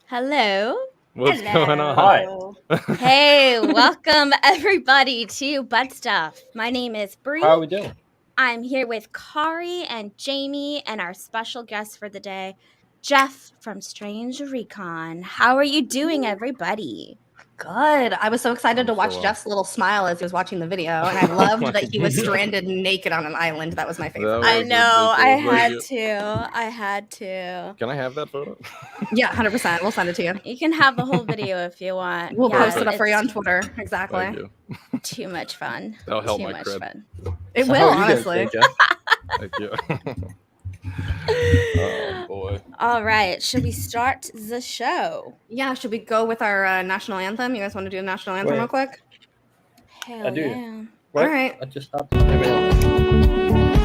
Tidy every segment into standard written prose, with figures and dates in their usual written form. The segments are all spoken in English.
Hello. What's going on? Hi. Hey, welcome everybody to Butt Stuff. My name is Bree. How are we doing? I'm here with Kari and Jamie and our special guest for the day, Jeff from Strange Recon. How are you doing, everybody? Good. I was so excited to watch so well. Jeff's little smile as he was watching the video, and I loved that he was stranded naked on an island. That was my favorite. I know. I had to. Can I have that photo? Yeah, 100%. We'll send it to you. You can have the whole video if you want. We'll Yeah, post it up for you on it's Twitter. Exactly. Thank you. Too much fun. That'll help Too my much cred. fun. It So will, how are you doing honestly. today, Jeff? Thank you. Oh boy. All right. Should we start the show? Yeah, should we go with our national anthem? You guys want to do a national anthem Wait. real quick? Hell I do. yeah. What? All right. I just stopped. There we go.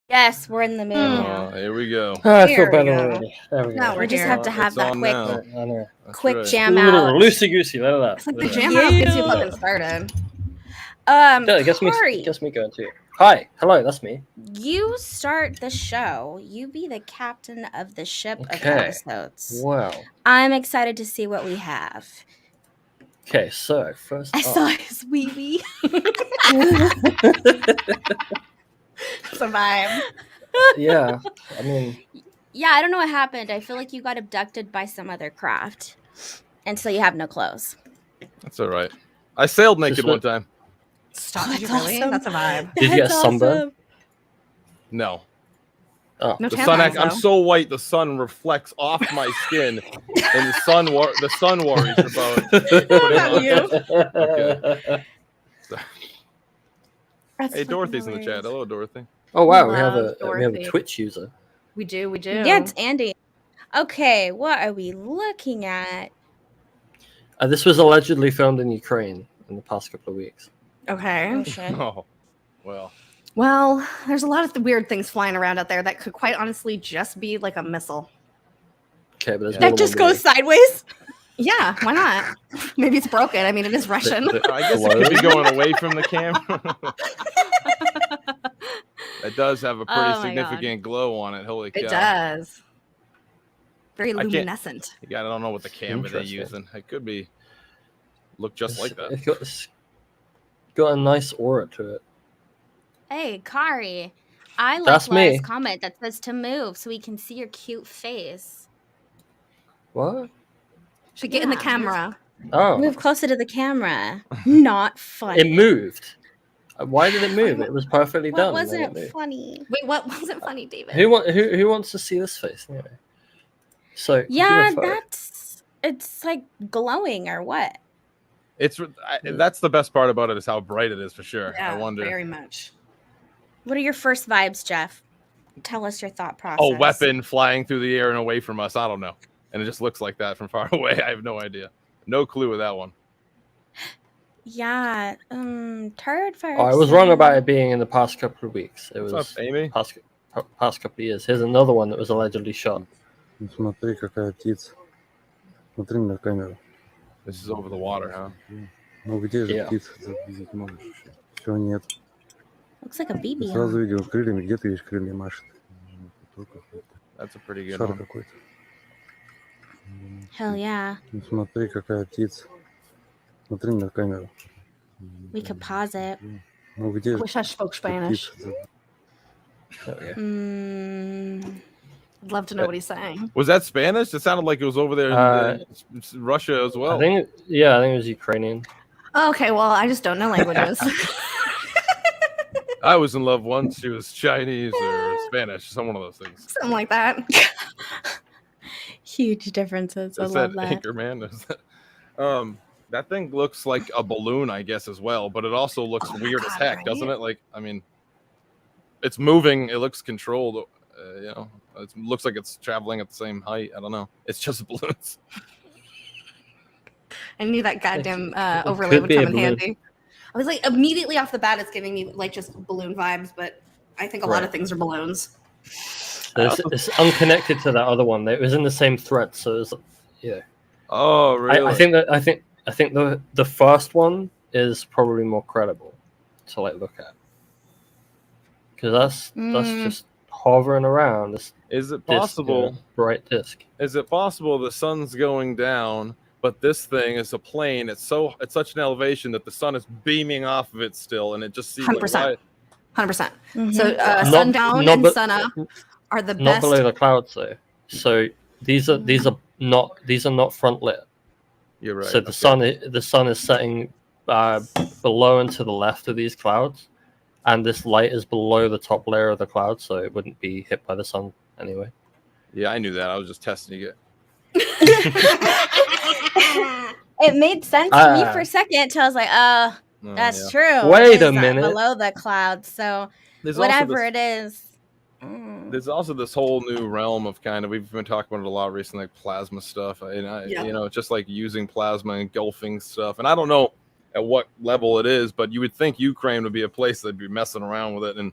Yes, we're in the mood now. Here we go. I Here feel we better go. already. There we go. Now We we're just here. have to have It's that on quick, now. I know. That's quick right. jam out. Loosey goosey. Let it out. It's like the Let it jam out. out gets you Yeah. fucking started. Yeah, guess me going too. Hi. Hello. That's me. You start the show. You be the captain of the ship of Okay. episodes. Wow. I'm excited to see what we have. Okay. So first I up. saw his wee wee. It's a vibe. Yeah. I mean, Yeah, I don't know what happened. I feel like you got abducted by some other craft. And so you have no clothes. That's all right. I sailed naked Just one time. Stop. Oh, Did you that's really? awesome. That's a vibe. Did you get sunburned? No. Oh, No The sun, tampons, I'm though. so white, the sun reflects off my skin, and the sun worries about putting About on. you. Okay. That's Hey, fucking Dorothy's in the chat. hilarious. Hello, Dorothy. Oh wow, we have Love a Dorothy. Twitch user. We do. Yeah, it's Andy. Okay, what are we looking at? This was allegedly filmed in Ukraine in the past couple of weeks. Okay. Oh shit. Oh, well. Well, there's a lot of weird things flying around out there that could quite honestly just be like a missile. Okay, but there's Yeah. more That than just one goes sideways. Yeah, why not? Maybe it's broken. I mean, it is Russian. I guess it could be going away from the camera. It does have a pretty Oh my significant glow on it. Holy cow. It does. Very I can't- luminescent. Yeah, I don't know what the camera they're Interesting. using. It could be look just like that. It's got a nice aura to it. Hey, Kari. I like That's me. Laura's comment that says to move so we can see your cute face. What? Should get in the Yeah. camera. Oh, Move closer to the camera. Not funny. it moved. Why did it move? It was perfectly What done. and then wasn't it moved. funny? Wait, what wasn't funny, David? Who wants to see this face anyway? So Yeah, UFO. it's like glowing or what? That's the best part about it is how bright it is for sure. Yeah, I wonder. very much. What are your first vibes, Jeff? Tell us your thought process. Oh, weapon flying through the air and away from us. I don't know. And it just looks like that from far away. I have no idea. No clue with that one. Yeah. Turd fire. Oh, I was wrong about it being in the past couple of weeks. It was What's up, Amy? past couple of years. Here's another one that was allegedly shot. Ну, смотри, какая птица. Смотри на камеру. This is over the water, huh? Ну где же Yeah. птица? Ты видеть можешь еще. Все, нет. Looks like a Ты BB. сразу видел крыльями. Где ты видишь крылья машет? Только That's a pretty good шар one. какой-то. Hell yeah. Ну, смотри, какая птица. Смотри на камеру. We could pause it. Ну где же Wish I spoke Spanish. птица? Oh, yeah. I'd love to know what he's saying. Was that Spanish? It sounded like it was over there in Russia as well. I think it was Ukrainian. Okay, well, I just don't know languages. I was in love once. She was Chinese or Spanish, some one of those things. Something like that. Huge differences. I Is love that that. Anchorman? Is that, that thing looks like a balloon, I guess, as well, but it also looks Oh my weird as God, heck, right? doesn't it? Like, I mean, it's moving. It looks controlled. You know, it looks like it's traveling at the same height. I don't know. It's just balloons. I knew that goddamn It overlay could would be a come in balloon. handy. I was like, immediately off the bat, it's giving me like just balloon vibes, but I think a lot of Right. things are balloons. It's unconnected to that other one. It was in the same thread, so it's yeah. Oh, really? I think the first one is probably more credible to like look at because that's just hovering around this Is it disc, you know, possible? bright disc. Is it possible the sun's going down, but this thing is a plane? It's such an elevation that the sun is beaming off of it still, and it just seems like 100%. 100%. Mhm. So Not- sundown not and but- sun up are the Not best. below the clouds though. So these are not front lit. You're right. So the sun is setting below and to the left of these clouds, and this light is below the top layer of the cloud, so it wouldn't be hit by the sun anyway. Yeah, I knew that. I was just testing you. It made sense to me for a second until I was like, oh, Oh, that's yeah. true. Wait It a is, minute. Below the clouds. So There's also whatever this- it is. There's also this whole new realm of kind of, we've been talking about it a lot recently, like plasma stuff. Yeah. You know, just like using plasma, engulfing stuff. And I don't know at what level it is, but you would think Ukraine would be a place that'd be messing around with it. And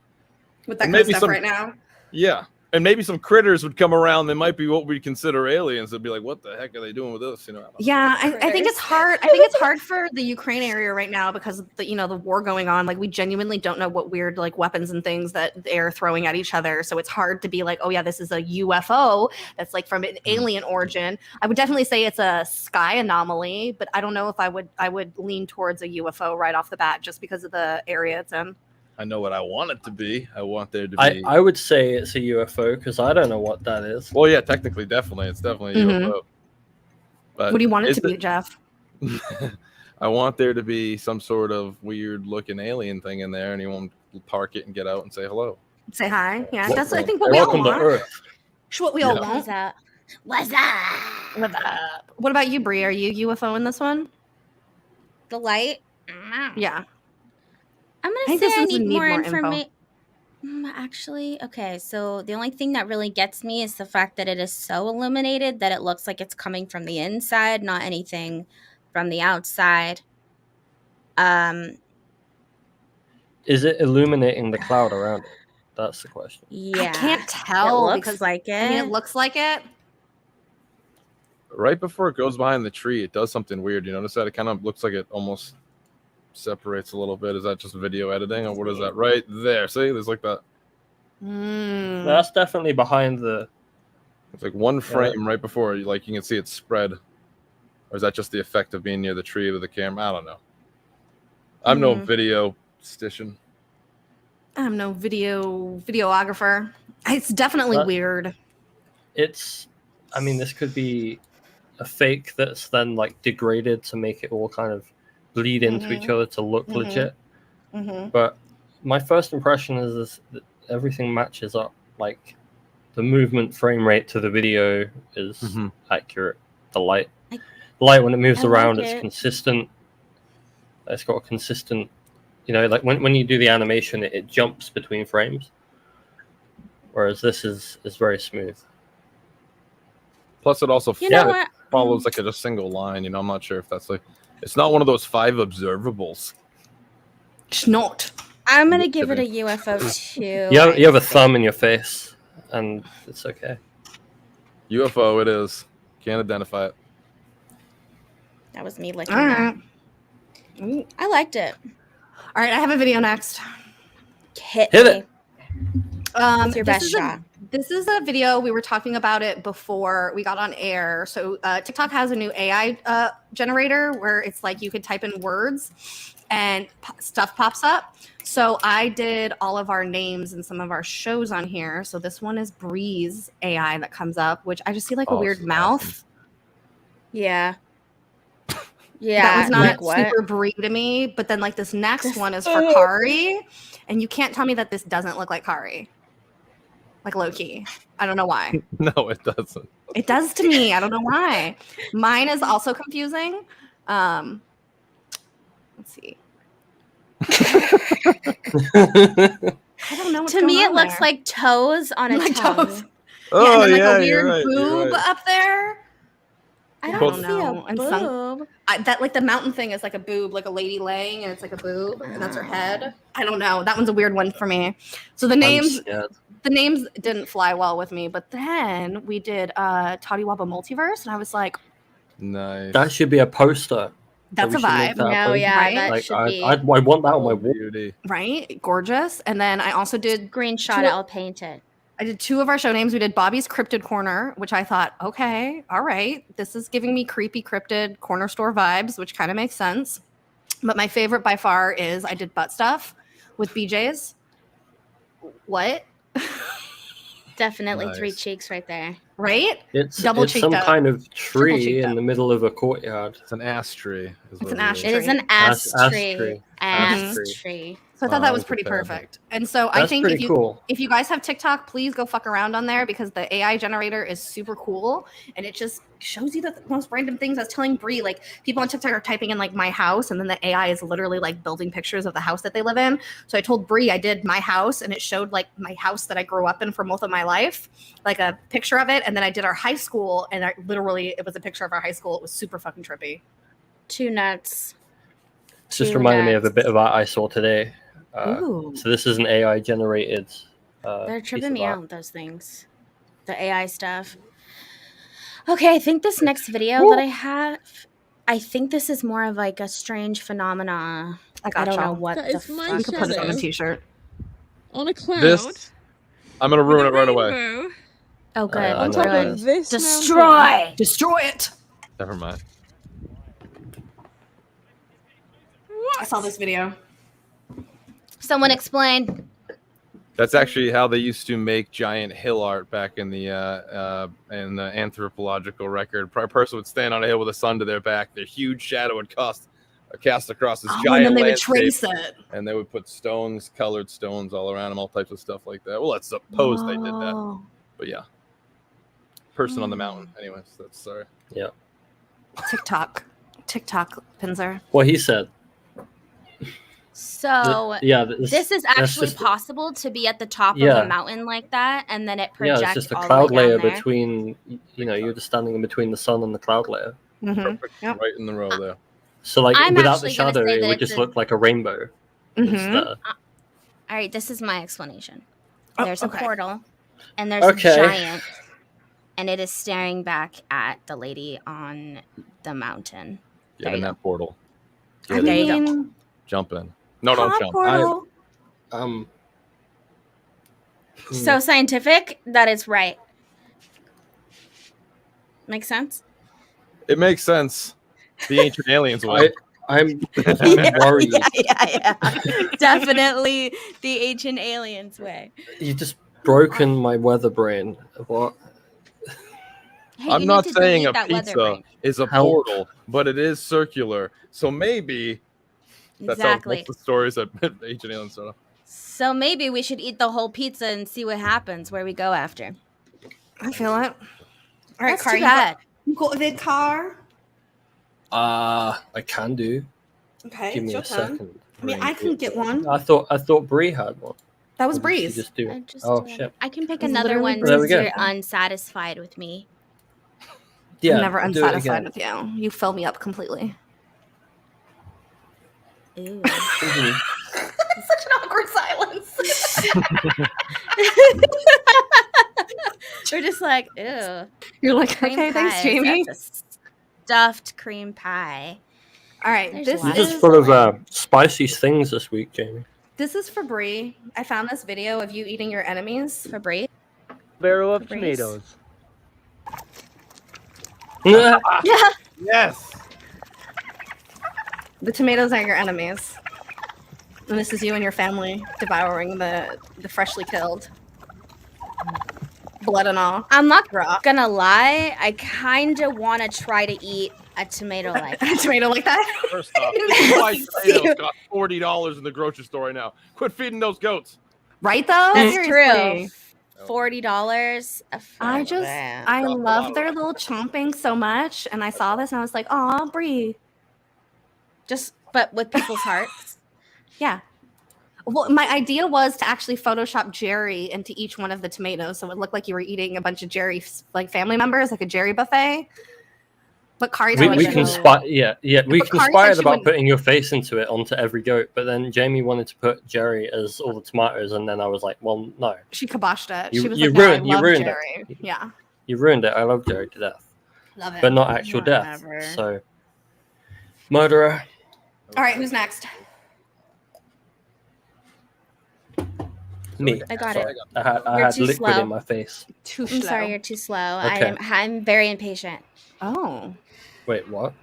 with that kind of maybe stuff some- right now. yeah. And maybe some critters would come around. They might be what we consider aliens. They'd be like, what the heck are they doing with this? You know? I don't know. Yeah, I think Critters. it's hard. I think it's hard for the Ukraine area right now because of the war going on. Like we genuinely don't know what weird like weapons and things that they're throwing at each other. So it's hard to be like, oh yeah, this is a UFO that's like from an alien origin. I would definitely say it's a sky anomaly, but I don't know if I would lean towards a UFO right off the bat just because of the area it's in. I know what I want it to be. I want there to be. I would say it's a UFO because I don't know what that is. Well, yeah, technically, definitely. It's definitely a Mhm. UFO. But What do you want it is to be, Jeff? I want there to be some sort of weird looking alien thing in there, and you won't park it and get out and say hello. Say hi. Yeah, Wel- that's I think what we all Welcome to want. Earth. It's what we all Yeah. want. What's up? What's up? What's up? What about you, Bree? Are you UFO in this one? The light? Yeah. I'm I gonna think say this I one's need need more more info. information. Actually, okay. So the only thing that really gets me is the fact that it is so illuminated that it looks like it's coming from the inside, not anything from the outside. Is it illuminating the cloud around it? That's the question. Yeah, I can't it tell looks because like it. I mean it looks like it. Right before it goes behind the tree, it does something weird. You notice that? It kind of looks like it almost separates a little bit. Is that just video editing, or what is that? Right there. See, there's like that. That's definitely behind the. It's like one frame right before, like you can see it spread. Or is that just the effect of being near the tree with the camera? I don't know. I'm no video station. I'm no videographer. It's definitely weird. It's. I mean, this could be a fake that's then like degraded to make it all kind of bleed into each other to look legit. But my first impression is that everything matches up. Like the movement frame rate to the video is accurate. The light when it moves around, it's consistent. It's got a consistent, like when you do the animation, it jumps between frames. Whereas this is very smooth. Plus, it also what? follows like a single line. I'm not sure if that's like, it's not one of those 5 observables. It's not. I'm gonna give it a UFO too. You have a thumb in your face, and it's okay. UFO, it is. Can't identify it. That was me licking All that. right. I liked it. All right, I have a video next. Hit me. it. What's your best shot? This is a video. We were talking about it before we got on air. So TikTok has a new AI generator where it's like you could type in words and stuff pops up. So I did all of our names and some of our shows on here. So this one is Bree's AI that comes up, which I just see like a weird mouth. Yeah. That was not what? super Bree to me. But then like this next one is for Kari. And you can't tell me that this doesn't look like Kari. Like low-key. I don't know why. No, it doesn't. It does to me. I don't know why. Mine is also confusing. Let's see. I don't know what's To me, going it on looks there. like toes on a Like tongue. toes. Oh, and then like yeah, a you're weird right, you're boob right. up there. I Well, don't see no, a and some- boob. That like the mountain thing is like a boob, like a lady laying, and it's like a boob, and that's her head. I don't know. That one's a weird one for me. So the names didn't fly well with me. But then we did Toddy Wabba Multiverse, and I was like, Nice. That should be a poster. that's a we should make vibe, that No, a yeah, right? that Like should I be want that on my wall. Beauty. right? Gorgeous. And then I also did screenshot it. I'll paint it. I did 2 of our show names. We did Bobby's Cryptid Corner, which I thought, okay, all right, this is giving me creepy cryptid corner store vibes, which kind of makes sense. But my favorite by far is I did butt stuff with BJ's. What? Definitely 3 Nice. cheeks right there. Right? It's Double some cheeked up. kind of tree cheeked in up. the middle of a courtyard. It's an ash tree. It's an ash It tree. is an Ash ass tree. tree. Ash Ass tree. tree. So I thought Oh, that was that's pretty terrible. perfect. And so I That's think pretty cool. if you guys have TikTok, please go fuck around on there because the AI generator is super cool and it just shows you the most random things. I was telling Bree, like people on TikTok are typing in like my house and then the AI is literally like building pictures of the house that they live in. So I told Bree I did my house and it showed like my house that I grew up in for most of my life, like a picture of it. And then I did our high school and it was a picture of our high school. It was super fucking trippy. 2 nuts. It's just Two reminded me of a nuts. bit of art I saw today. Ooh. So this is an AI generated. They're piece tripping of me art. out, those things. The AI stuff. Okay, I think this next video that I have, I think this is more of like a strange phenomena. I don't know what That the is my fuck. You can put it on a shadow. t-shirt. On a cloud. This, I'm going to with ruin a it right away. rainbow Oh, good. I On know top that of is. this mountain. Destroy! Destroy it. Never mind. I saw this video. Someone explain. That's actually how they used to make giant hill art back in the anthropological record. A person would stand on a hill with a sun to their back. Their huge shadow would cast cast across this and giant then they would landscape, trace it. and they would put stones, colored stones all around them, all types of stuff like that. Well, let's suppose they did that, Oh. but yeah. Person on the mountain. Anyways, that's sorry. Yeah. TikTok, Pinzer. What he said. So Yeah. this is that's actually just- possible to be at the top of Yeah. a mountain like that, and then it Yeah, projects it's just a all cloud the way layer down there. between, you're just standing in between the sun and the cloud layer. Perfect. Yep. Right in the row there. So like I'm without the actually gonna shadow, say it that would it's just a- look like a rainbow. Mhm. All right, this is my explanation. Oh, There's okay. a portal, and there's Okay. a giant, and it is staring back at the lady on the mountain. Get There in you that portal. I Get There in. you go. mean, Jump in. No, don't jump. portal. So scientific that it's right. Make sense? It makes sense. The ancient aliens way. I'm Yeah, worried. yeah. Definitely the ancient aliens way. You just broken my weather brain. What? Hey, I'm you not need to saying delete a that weather pizza brain. is a Help. portal, but it is circular. So maybe that's how Exactly. most of the stories that ancient aliens sort of. So maybe we should eat the whole pizza and see what happens where we go after. I feel it. All right, That's Car, too bad. you got a vid, Car? I can do. Okay, Give it's me your a turn. second. I mean, I can get one. I thought Bree had one. That was Or did she Breeze. just do I it? just, Oh shit. I can pick It's another literally one There we since go. you're unsatisfied with me. Yeah. I'm never do it unsatisfied again. with you. You fill me up completely. Ooh. Mhm. Such an awkward silence. We're just like, ew. You're like, Cream okay, thanks, pie. Jamie. That's a stuffed cream pie. All right, There's this a lot You're of just is full of spicy things this week, Jamie. this is for Bree. I found this video of you eating your enemies. For Brie. Barrel of Caprice. tomatoes. Yeah, Yes. the tomatoes are your enemies. And this is you and your family devouring the freshly killed. Blood and all. I'm not Raw. gonna lie, I kind of want to try to eat a tomato like A tomato like that. First off, you buy tomatoes got $40 in the grocery store right now. Quit feeding those goats. Right though? That's Seriously. true. $40. I just I Drop a lot love of their that. little chomping so much, and I saw this and I was like, "Aw, Bree." just but with people's hearts. Yeah. Well, my idea was to actually Photoshop Jerry into each one of the tomatoes, so it looked like you were eating a bunch of Jerry's like family members, like a Jerry buffet. But Kari We told me can she know. spy. Yeah. We But Kari said conspired she about wouldn't- putting your face into it onto every goat, but then Jamie wanted to put Jerry as all the tomatoes, and then I was like, well, no, she kiboshed it. You- She was you like, "No, ruined- I you love ruined it." Jerry." Yeah, you ruined it. I love Jerry to death, love it. but not actual death. Whatever. So, murderer. All right, who's next? Me. I got Sorry. it. I You're had too liquid slow. in my face. Too I'm slow. sorry, you're too slow. Okay. I'm very impatient. Oh, Wait, what?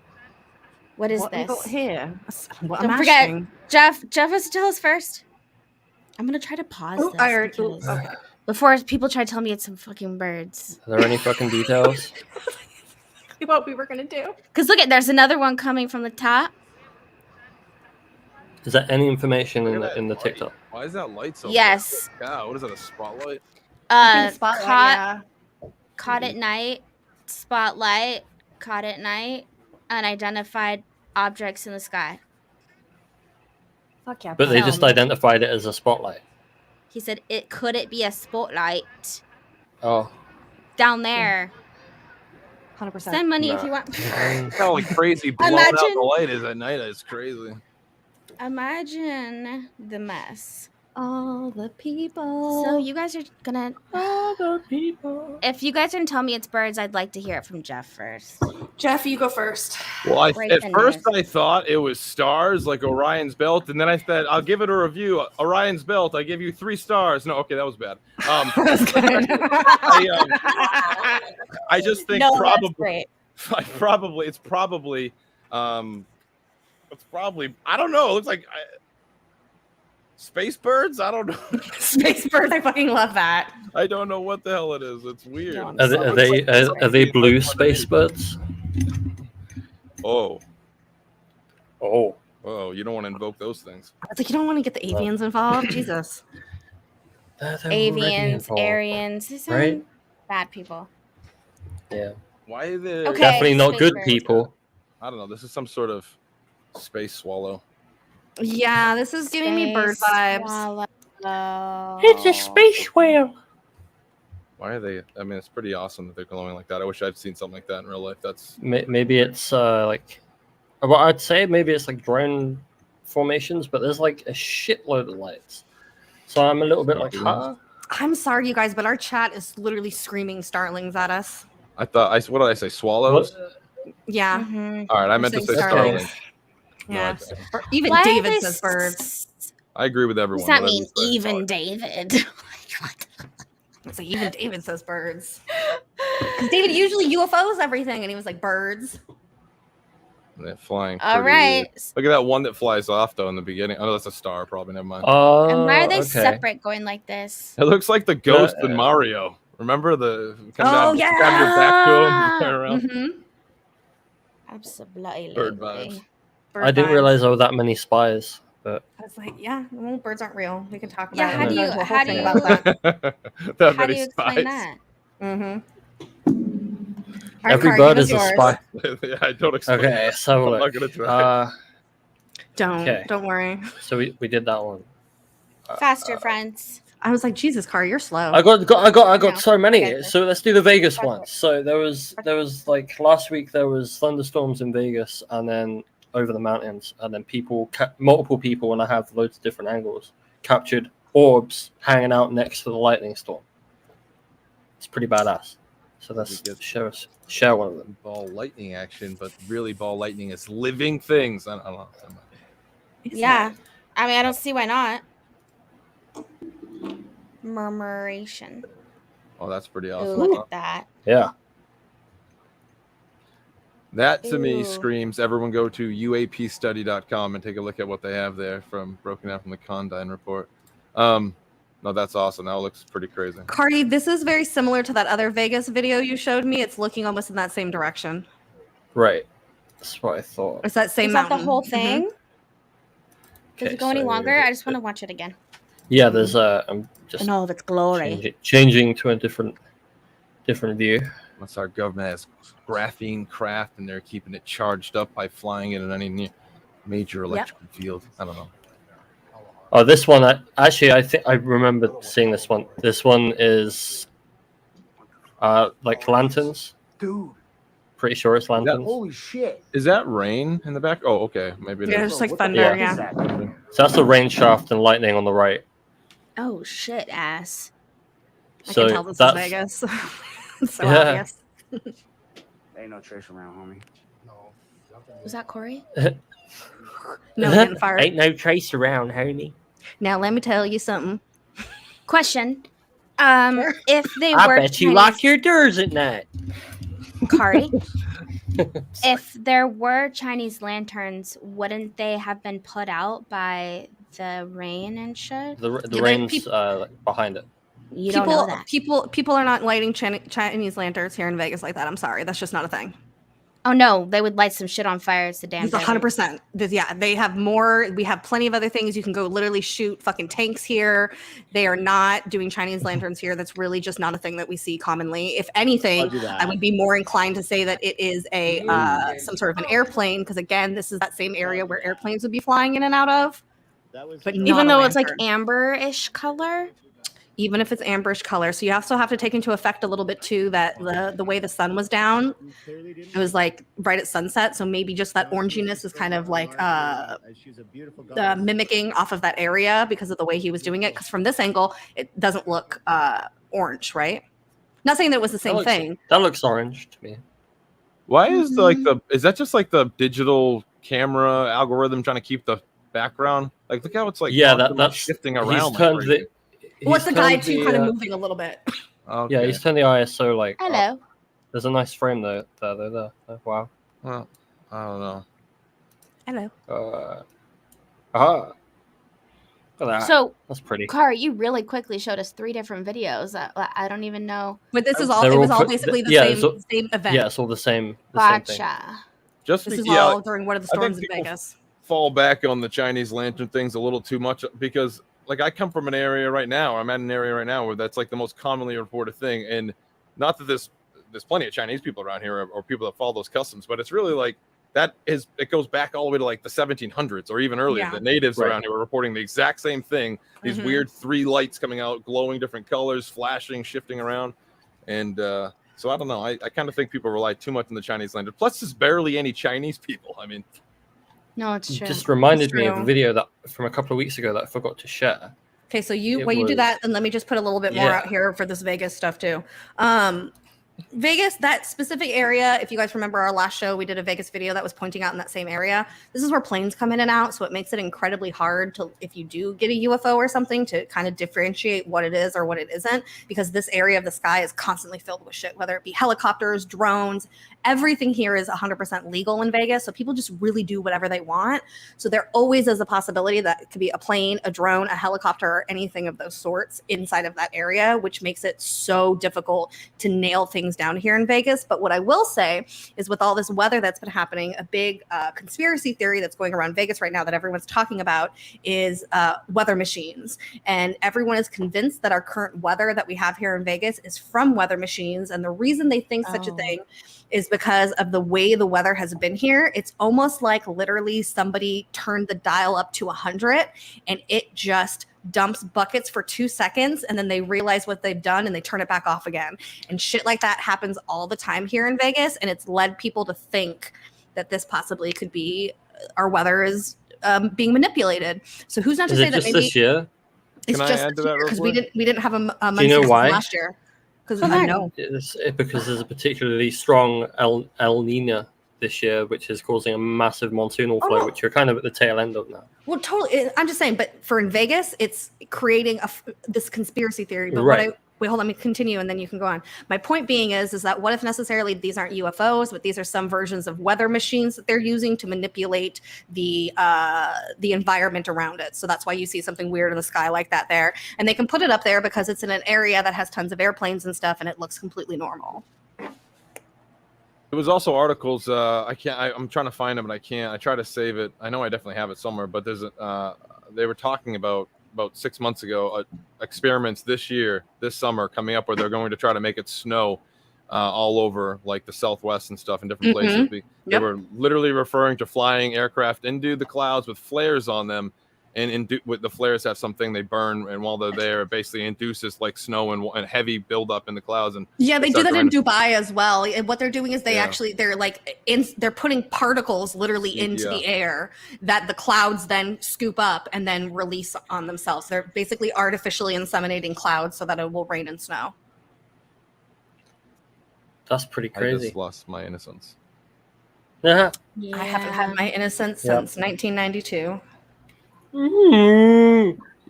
What is what we this? got here? What Don't I'm forget- ashing. Jeff has to tell us first. I'm gonna try to pause Oh, this I heard. because Okay. before people try to tell me it's some fucking birds. Are there any fucking details? What we were gonna do? Cause look at there's another one coming from the top. Is there any information Look in at the that TikTok? light. Why is that light so Yes. bright? God, what is that, a spotlight? I think spotlight, Caught yeah. caught at night, spotlight, caught at night, unidentified objects in the sky. Fuck yeah. But they just Film. identified it as a spotlight. He said could it be a spotlight Oh, down there? 100%. Send money if Nah. you want. How like crazy blown out Imagine- the light is at night. It's crazy. Imagine the mess. All the people. So you guys are gonna. other people. If you guys didn't tell me it's birds, I'd like to hear it from Jeff first. Jeff, you go first. Well, Break at the first news. I thought it was stars, like Orion's belt, and then I said I'll give it a review. Orion's belt, I give you 3 stars. No, okay, that was bad. That's good. I just think No, that's probably, great. it's probably, I don't know. It looks like space birds. I don't know. Space bird. I fucking love that. I don't know what the hell it is. It's weird. No, I'm Are they blue space birds? Oh, Oh. Oh, you don't want to invoke those things. It's like you don't want to get the avians involved. Jesus. They're already Avians, involved, Aryans, these are right? bad people. Yeah. Why are they? Okay. Definitely not space good bird. people. I don't know. This is some sort of space swallow. Yeah, this is giving me bird Space vibes. swallow. It's a space whale. Why are they? I mean, it's pretty awesome that they're glowing like that. I wish I'd seen something like that in real life. That's Maybe it's like, well, I'd say maybe it's like drone formations, but there's like a shitload of lights. So I'm a little bit like, huh? I'm sorry, you guys, but our chat is literally screaming starlings at us. I thought. What did I say? Swallows. Yeah. Mhm. All right, I We're meant to saying say starlings. starling. Yeah. No, Or even Why are David they says birds. I agree with everyone. Does that whatever mean you say. even David? What? It's like even David says birds. Because David usually UFOs everything, and he was like birds. They're flying. All pretty weird. right. Look at that one that flies off though in the beginning. Oh, that's a star. Probably never mind. And why are they Okay. separate going like this? It looks like the ghost in Mario. Remember the? Come Oh, down, yeah! Grab your back to him. And turn around. Mm-hmm. Absolutely. Bird vibes. I didn't realize there were that many spies, but I was like, yeah, well, birds aren't real. We can talk about Yeah, it. how do We'll you- go into a how whole do thing you- about that. That How do many you explain spies. that? Mm-hmm. every bird is a spy. Yeah, I don't expect. Okay, so I'm look. not gonna try. Don't Okay. worry. So we did that one. Faster, friends. I was like, Jesus, Car, you're slow. I got No, so I many. get this. So let's do the Vegas Fuck it. ones. So there was like last week there was thunderstorms in Vegas, and then over the mountains, and then multiple people, and I have loads of different angles, captured orbs hanging out next to the lightning storm. It's pretty badass. So let's share one of them. Ball lightning action, but really, ball lightning is living things. I don't know. Yeah. I mean, I don't see why not. Murmuration. Oh, that's pretty Ooh, awesome. look at that. Yeah. That to me Ooh. screams everyone go to uapstudy.com and take a look at what they have there broken down from the Condyne report. No, that's awesome. That looks pretty crazy. Cardi, this is very similar to that other Vegas video you showed me. It's looking almost in that same direction. Right. That's what I thought. It's that same Is that mountain. the whole Mhm. thing? Does Okay, it go any so longer? I just want to watch it again. Yeah, there's I'm just In all of its glory. changing to a different view. Once our government has graphene craft and they're keeping it charged up by flying it in any major electrical field. I don't know. Oh, this one, I think I remember seeing this one. This one is like lanterns. Dude, Pretty sure it's lanterns. holy shit. Is that rain in the back? Oh, okay. Maybe it Yeah, is. just like What the thunder, fuck yeah. is that? So that's the rain shaft and lightning on the right. Oh, shit, ass. I So can tell this is that's Vegas. It's so Yeah. obvious. Ain't no trace around, homie. Was that Corey? No getting fired. Ain't no trace around, homie. Now let me tell you something. Question. If they I were bet you lock your doors at night. Kari, if there were Chinese lanterns, wouldn't they have been put out by the rain and shit? The Yeah, rain's like, behind it. You don't know that. People are not lighting Chinese lanterns here in Vegas like that. I'm sorry, that's just not a thing. Oh no, they would light some shit on fire. It's the damn. It's 100%. Yeah, they have more. We have plenty of other things. You can go literally shoot fucking tanks here. They are not doing Chinese lanterns here. That's really just not a thing that we see commonly. If anything, I would be more inclined to say that it is a some sort of an airplane, because again, this is that same area where airplanes would be flying in and out of. But not Even a though it's like lantern. amber-ish color. Even if it's amberish color. So you also have to take into effect a little bit too that the way the sun was down, it was like right at sunset. So maybe just that oranginess is kind of like mimicking off of that area because of the way he was doing it. Because from this angle, it doesn't look orange, right? Not saying that it was the same thing. That looks orange to me. Why is is that just like the digital camera algorithm trying to keep the background? Like, look how it's like that's shifting he's around. turned Like What's the guide turned too kind of moving a little bit? okay. Yeah, he's turned the ISO like. Hello. Up. There's a nice frame there. Oh, wow. Well, I don't know. Hello. Look at that. So, That's pretty. Kari, you really quickly showed us 3 different videos. I don't even know. But this is all. They're It all was all put- basically the yeah, same event. Yeah, it's all the same. The same thing. Gotcha. Just This is yeah, all during one of the I think storms in people- Vegas. fall back on the Chinese lantern things a little too much because, like, I come from an area right now. I'm at an area right now where that's like the most commonly reported thing, and not that there's plenty of Chinese people around here or people that follow those customs, but it's really like it goes back all the way to like the 1700s or even earlier. Yeah. The natives around here were reporting the exact same thing. These weird 3 lights coming out, glowing different colors, flashing, shifting around, and so I don't know. I kind of think people rely too much on the Chinese lantern. Plus, there's barely any Chinese people. I mean. No, it's true. Just reminded It's me of a true. video that from a couple of weeks ago that I forgot to share. Okay, so It while you do was- that, and let me just put a little bit more Yeah. out here for this Vegas stuff too. Vegas, that specific area, if you guys remember our last show, we did a Vegas video that was pointing out in that same area. This is where planes come in and out, so it makes it incredibly hard to, if you do get a UFO or something, to kind of differentiate what it is or what it isn't, because this area of the sky is constantly filled with shit, whether it be helicopters, drones. Everything here is 100% legal in Vegas, so people just really do whatever they want. So there always is a possibility that it could be a plane, a drone, a helicopter, or anything of those sorts inside of that area, which makes it so difficult to nail things down here in Vegas. But what I will say is, with all this weather that's been happening, a big conspiracy theory that's going around Vegas right now that everyone's talking about is weather machines. And everyone is convinced that our current weather that we have here in Vegas is from weather machines. And the reason they think such a thing is because of the way the weather has been here. It's almost like literally somebody turned the dial up to 100 and it just dumps buckets for 2 seconds, and then they realize what they've done and they turn it back off again. And shit like that happens all the time here in Vegas, and it's led people to think that this possibly could be our weather is being manipulated. So who's not to Is say it that just maybe this year? it's Can I just add to that real because quick? we didn't have a month Do you know why? last year. Because Well, I know. It's because there's a particularly strong El Nino this year, which is causing a massive monsoonal flow, no. which you're kind of at the tail end of now. Well, totally. I'm just saying, but for in Vegas, it's creating this conspiracy theory. But Right. wait, hold on, let me continue, and then you can go on. My point being is that what if necessarily these aren't UFOs, but these are some versions of weather machines that they're using to manipulate the environment around it. So that's why you see something weird in the sky like that there, and they can put it up there because it's in an area that has tons of airplanes and stuff, and it looks completely normal. There was also articles. I'm trying to find them, but I can't. I try to save it. I know I definitely have it somewhere. But there's they were talking about 6 months ago experiments this summer coming up where they're going to try to make it snow all over like the Southwest and stuff in different places. They were literally referring to flying aircraft into the clouds with flares on them, and with the flares have something they burn, and while they're there, it basically induces like snow and heavy buildup in the clouds. And Yeah, they do start that in going- Dubai as well. And what they're doing is they're putting particles literally into the air that the clouds then scoop up and then release on themselves. They're basically artificially inseminating clouds so that it will rain and snow. That's pretty I crazy. just lost my innocence. Yeah. I haven't had my innocence since 1992.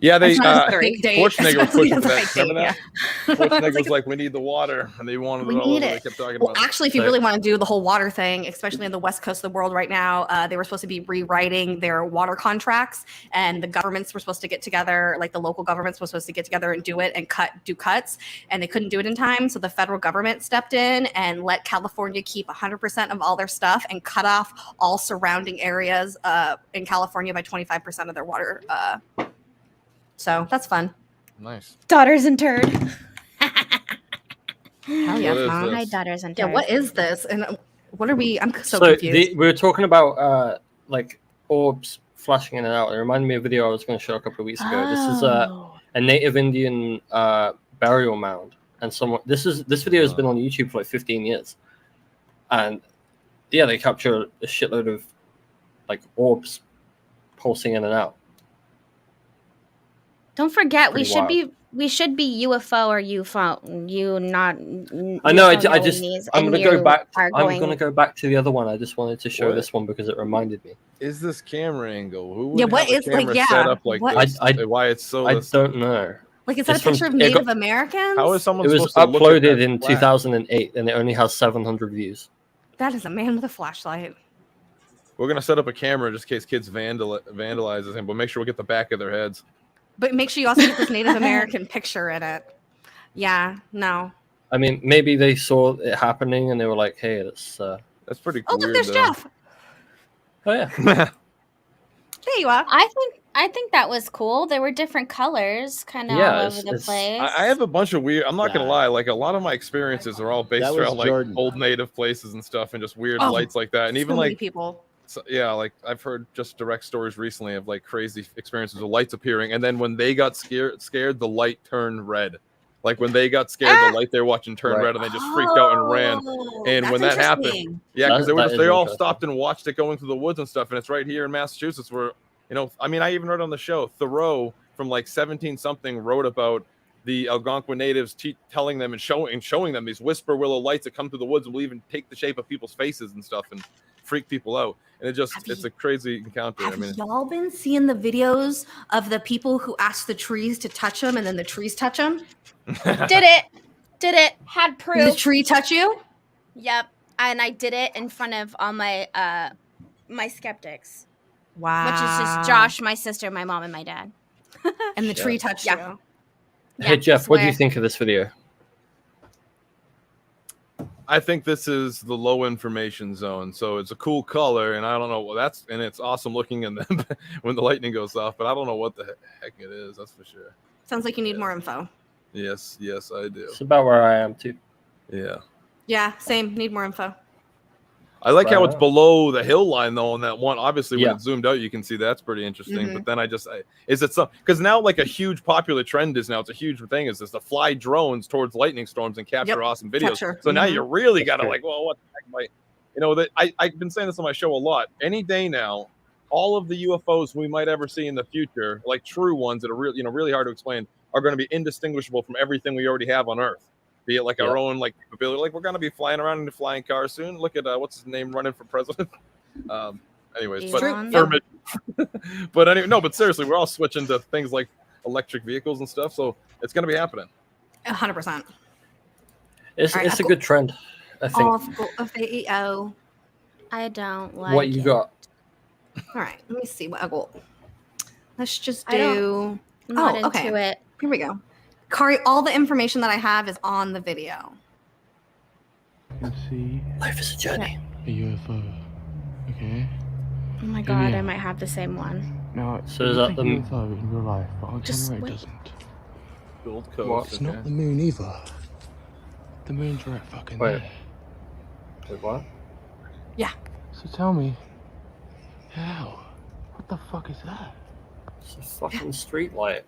Yeah, they Big date. Schwarzenegger was pushing for that. That's a Remember that? Schwarzenegger was like, "We need the water," and they wanted We it all need over. it. They kept talking Well, about it. actually, if you really want to do the whole water thing, especially in the west coast of the world right now, they were supposed to be rewriting their water contracts, and the governments were supposed to get together, like the local governments were supposed to get together and do it and do cuts, and they couldn't do it in time. So the federal government stepped in and let California keep 100% of all their stuff and cut off all surrounding areas in California by 25% of their water. So that's fun. Nice. Daughters interred. Hell yeah, What is Mom. this? Hi, daughters interred. Yeah, what is this? And what are we? I'm so So confused. we were talking about like orbs flashing in and out. It reminded me of a video I was going to show a couple of weeks ago. This is Oh. a native Indian burial mound, and this video has been on YouTube for like 15 years, and yeah, they capture a shitload of like orbs pulsing in and out. Don't forget, we Pretty should be UFO or UFO. I know. I'm and gonna go you back. are I'm gonna go back to the other one. I just wanted to show What? this one because it reminded me. Is this camera angle? Who would Yeah, what have a is- like, camera yeah, set up like what- this? I- Why it's so? I don't know. Like, is that a It's from- picture of it Native got- Americans? How is someone It was supposed to look at uploaded that in flat? 2008, and it only has 700 views. That is a man with a flashlight. We're gonna set up a camera just in case kids vandalizes him, but make sure we get the back of their heads. But make sure you also get this Native American picture in it. Yeah, no. I mean, maybe they saw it happening and they were like, "Hey, let's." That's pretty Oh, weird. look, there's though. Jeff. Oh yeah. There you are. I think that was cool. There were different colors, kind of Yeah, all over the it's- place. I have a bunch of weird. I'm not gonna Nah. lie. Like a lot of my experiences are all based That was around like Jordan. old native places and stuff, and just weird Oh, lights like that. And even so many like, people. so, yeah, like I've heard just direct stories recently of like crazy experiences of lights appearing, and then when they got scared, the light turned red. Like when they got scared, the light they're watching turned Right. red, and they just freaked out and ran. And That's when that happened, interesting. yeah, because That is they all interesting. stopped and watched it going through the woods and stuff. And it's right here in Massachusetts where, you know, I mean, I even read on the show, Thoreau from like 17 something wrote about the Algonquin natives telling them and showing them these whisper willow lights that come through the woods and will even take the shape of people's faces and stuff and freak people out. And it's a crazy encounter. Have I mean, y'all been seeing the videos of the people who ask the trees to touch them and then the trees touch them? Did it. Had Did the proof. tree touch you? Yep. And I did it in front of all my my skeptics, Wow. which is just Josh, my sister, my mom, and my dad. And the tree touched Yeah. you. Hey Yeah, Jeff, what do you swear. think of this video? I think this is the low information zone. So it's a cool color, and I don't know. Well, and it's awesome looking in them when the lightning goes off, but I don't know what the heck it is. That's for sure. Sounds like you need more info. Yes, I do. It's about where I am too. Yeah. Yeah, same. Need more info. I like how Right it's on. below the hill line though on that one. Obviously, when Yeah. it's zoomed out, you can see that's pretty interesting. Mhm. But then is it some because now like a huge popular trend is now it's a huge thing is to fly drones towards lightning storms and capture Yep. awesome videos. Capture. So now Mhm. you really That's gotta true. like, well, what the heck am I? You know that I've been saying this on my show a lot. Any day now, all of the UFOs we might ever see in the future, like true ones that are really hard to explain, are going to be indistinguishable from everything we already have on Earth. Be it like our own like capability, like we're going to be flying around in a flying car soon. Look at what's his name running for president. Anyways, but Elon. Kermit. But anyway, no, but seriously, we're all switching to things like electric vehicles and stuff, so it's going to be happening. 100%. It's All right, it's a good trend, I think. Of AEO. I don't like What you it. got? All right, let me see what I got. Let's just I don't- do. I'm not Oh, okay. into it. Here we go. Kari, all the information that I have is on the video. I can see Life is a journey. a UFO. Okay. Oh my god, Yeah. I might have the same one. Now, So it is looks that like the- UFO in real life, but on Just camera it wait. doesn't. Gold Coast. What? It's not the moon either. The moon's right fucking Wait. there. Wait, what? So tell me, how? What the fuck is that? It's a fucking street light.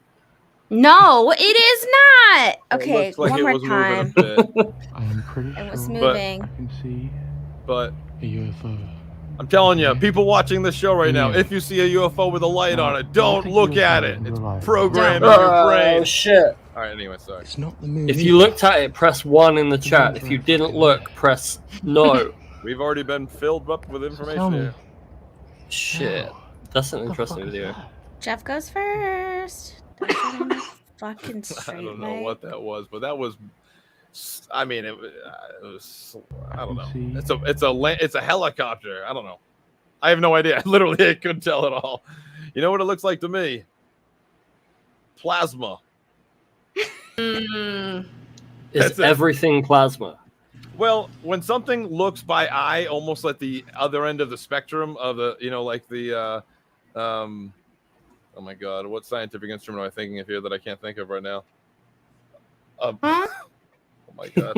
No, it is not. It Okay, looks like one it more was time. moving a bit, I am pretty It was sure moving. I can see but a UFO. I'm telling you, people watching this show right now, Yeah. if you see a UFO with a light No, on it, I don't don't think look UFO at it. in It's real life. programmed in Don't. your Oh brain. shit! All right, anyway, sorry. It's not the moon. If you either. looked at it, press 1 in the chat. If you didn't look, press no. We've already been filled up with So information tell me, here. Shit. how? That's an What the interesting fuck is video. that? Jeff goes first. Don't get on the fucking I straight don't know light. what that was, but that was. I mean, it was. I don't know. See? It's a helicopter. I don't know. I have no idea. Literally, I couldn't tell at all. You know what it looks like to me? Plasma. Mm, Is That's it. everything plasma? Well, when something looks by eye, almost at the other end of the spectrum of the, like the, oh my God, what scientific instrument am I thinking of here that I can't think of right now? huh? Oh my God.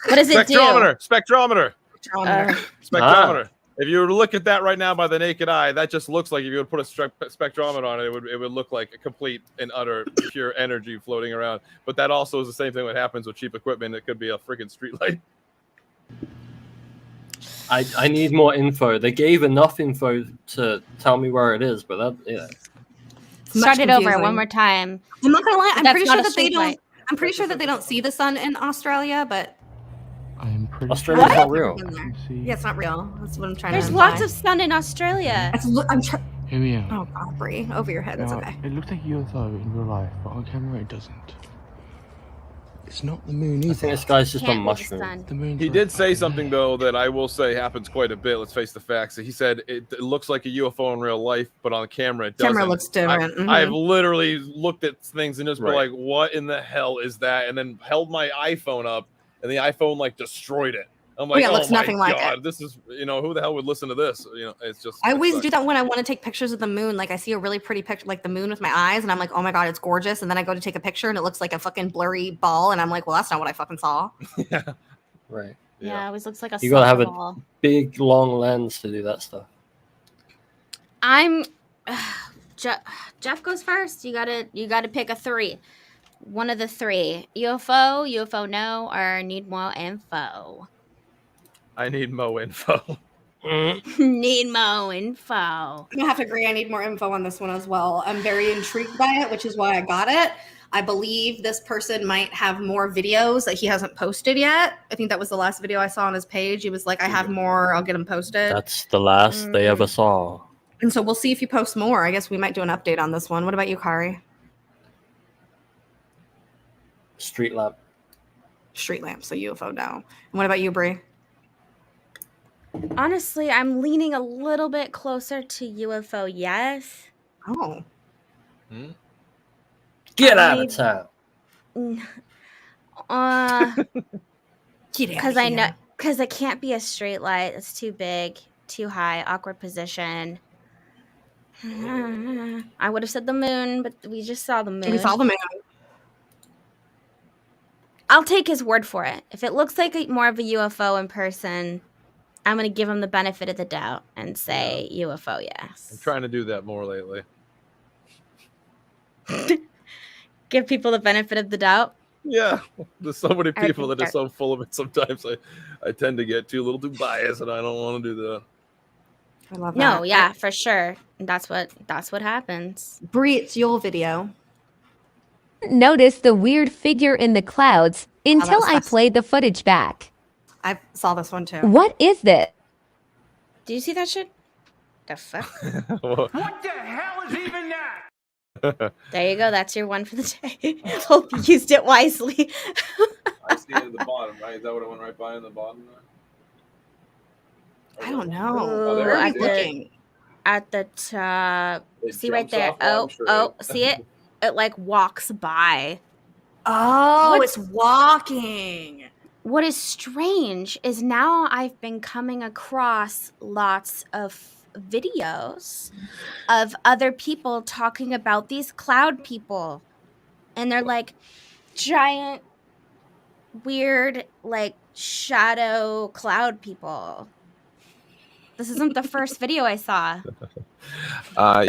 What does it do? Spectrometer. Uh, Spectrometer. If you were to look at that right now by the naked eye, that just looks like if you would put a spectrometer on it, it would look like a complete and utter pure energy floating around. But that also is the same thing that happens with cheap equipment. It could be a freaking streetlight. I need more info. They gave enough info to tell me where it is, but Start it over confusing. one more time. I'm not gonna lie. I'm That's pretty not sure a that they street don't. light. I'm pretty sure that they don't see the sun in Australia, but I am pretty Australia's sure not real. I can see. yeah, it's not real. That's what I'm trying There's to. lots imply. of sun in Australia. I'm Hear me out. Oh God, Bree, over your head. That's Now, okay. it looks like a UFO in real life, but on camera it doesn't. It's not the moon I either. think this guy's just Can't on be the mushroom. sun. The moon's He right did say fucking something, there. though, that I will say happens quite a bit. Let's face the facts. He said it looks like a UFO in real life, but on camera it doesn't. Camera looks different. Mhm. I've literally looked at things and just been Right. like, what in the hell is that? And then held my iPhone up, and the iPhone, like, destroyed it. I'm like, yeah, it oh looks my nothing like god, it. this is, who the hell would listen to this? It's just. I it always sucks. do that when I want to take pictures of the moon. Like I see a really pretty picture, like the moon with my eyes, and I'm like, oh my god, it's gorgeous. And then I go to take a picture, and it looks like a fucking blurry ball, and I'm like, well, that's not what I fucking saw. Yeah. Right. Yeah, it always looks like a You gotta have soccer a ball. big long lens to do that stuff. I'm Jeff goes first. You gotta pick a 3. One of the 3. UFO no, or need more info. I need mo info. Need more info. I'm gonna have to agree. I need more info on this one as well. I'm very intrigued by it, which is why I got it. I believe this person might have more videos that he hasn't posted yet. I think that was the last video I saw on his page. He was like, I have more, I'll get them posted. That's the last they ever saw. And so we'll see if he posts more. I guess we might do an update on this one. What about you, Kari? Street lamp. Street lamp, so UFO now. And what about you, Brie? Honestly, I'm leaning a little bit closer to UFO yes. Oh. Get out of town. Because I know, because it can't be a straight light. It's too big, too high, awkward position. I would have said the moon, but we just saw the moon. We saw the moon. I'll take his word for it. If it looks like more of a UFO in person, I'm going to give him the benefit of the doubt and say UFO yes. I'm trying to do that more lately. Give people the benefit of the doubt? Yeah. There's so many people that are so full of it sometimes. I tend to get a little too biased, and I don't want to do that. I love that. No, yeah, for sure. That's what happens. Brie, it's your video. Notice the weird figure in the clouds until I played the footage back. I saw this one too. What is this? Do you see that shit? The fuck? What the hell is even that? There you go. That's your one for the day. Hope you used it wisely. I see it at the bottom, right? Is that what it went right by in the bottom there? I don't know. Ooh, Where are you looking? At the top. It See right jumps there. off one Oh, tree. see it? It like walks by. Oh, it's walking. What is strange is now I've been coming across lots of videos of other people talking about these cloud people. And they're like giant, weird, like shadow cloud people. This isn't the first video I saw. Bruce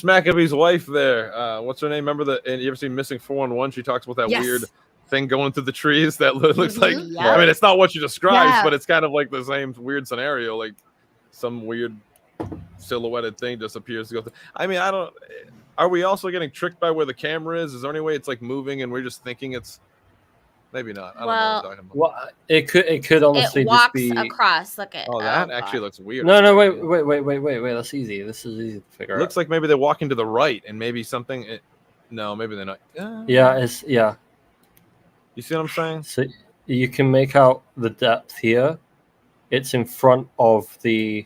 McAfee's wife there. What's her name? Remember you ever seen Missing 411? She talks about that weird thing going through the trees that looks like. Yeah. I mean, it's not what you described, Yeah. but it's kind of like the same weird scenario. Like some weird silhouetted thing just appears to go through. I mean, I don't. Are we also getting tricked by where the camera is? Is there any way it's like moving and we're just thinking it's? Maybe not. I don't know what I'm talking about. Well, it could honestly It walks just be. across. Look at. Oh, that actually looks weird. No, wait. That's easy. This is easy to figure out. Looks like maybe they're walking to the right, and maybe something. No, maybe they're not. Yeah. You see what I'm saying? So you can make out the depth here. It's in front of the,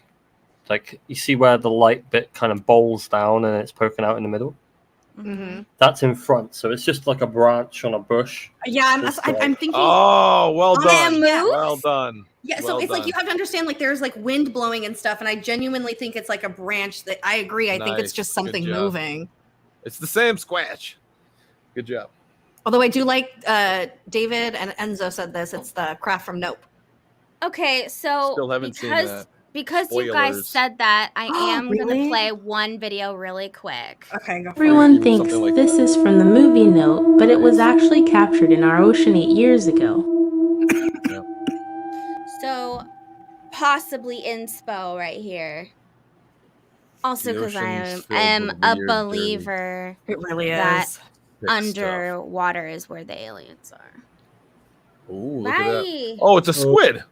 like, you see where the light bit kind of bowls down and it's poking out in the middle. Mm-hmm. That's in front, so it's just like a branch on a bush. Yeah, I'm thinking. Oh, well done. Yeah. Well done. Yeah, so Well it's like done. you have to understand, like there's like wind blowing and stuff, and I genuinely think it's like a branch. That I agree. I think it's Nice. just Good something job. moving. It's the same squatch. Good job. Although I do like David and Enzo said this. It's the craft from Nope. Okay, so Still haven't seen that. Because you guys Spoilers. said that, I am Really? gonna play one video really quick. Okay, go. Everyone thinks Something like this is from the movie Note, but it was actually captured in our ocean 8 years ago. So, possibly inspo right here. Also, The because I ocean's am filled with a weird, believer It really that is. Thick underwater is where the aliens are. stuff. Ooh, look at that. Right. Oh, it's a squid.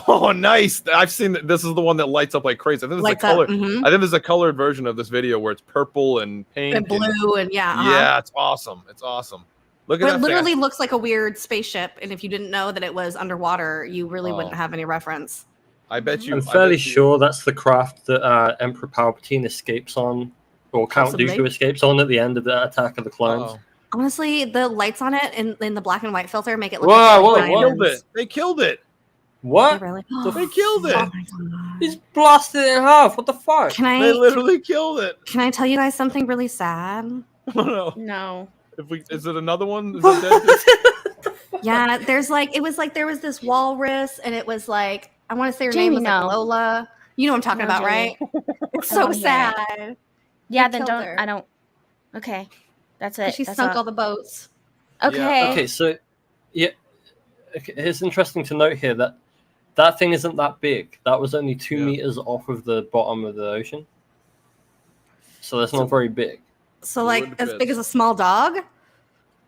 Oh, nice. I've seen that. This is the one that lights up like crazy. I think there's Lights a up, color. mhm. I think there's a colored version of this video where it's purple and pink And blue and yeah. Uh-huh. Yeah, it's awesome. It's awesome. Look at But that. it literally thing. looks like a weird spaceship, and if you didn't know that it was underwater, you really Oh. wouldn't have any reference. I bet you. I'm fairly sure that's the craft that Emperor Palpatine escapes on Or Count Possibly. Dooku escapes on at the end of the Attack of the Clones. Uh-oh. Honestly, the lights on it in the black and white filter make it look Whoa, like whoa, Killed diamonds. it. They killed it. What? Really? They killed it. Oh my God. He's blasted it in half. What the fuck? They literally killed it. Can I tell you guys something really sad? Oh, no. No. Is it another one? Is it dead? Yeah, there's like there was this walrus, and it was like I want to say her Jamie, name was like no. Lola. You know what I'm talking No, about, Jamie. right? It's I so wanna hear it. sad. Yeah, They then killed don't. her. I don't. Okay, that's it. She That's sunk all the boats. Okay. Okay, so yeah, okay, it's interesting to note here that that thing isn't that big. That was only 2 meters off of the bottom of the ocean, so that's not very big. So like as big as a small dog.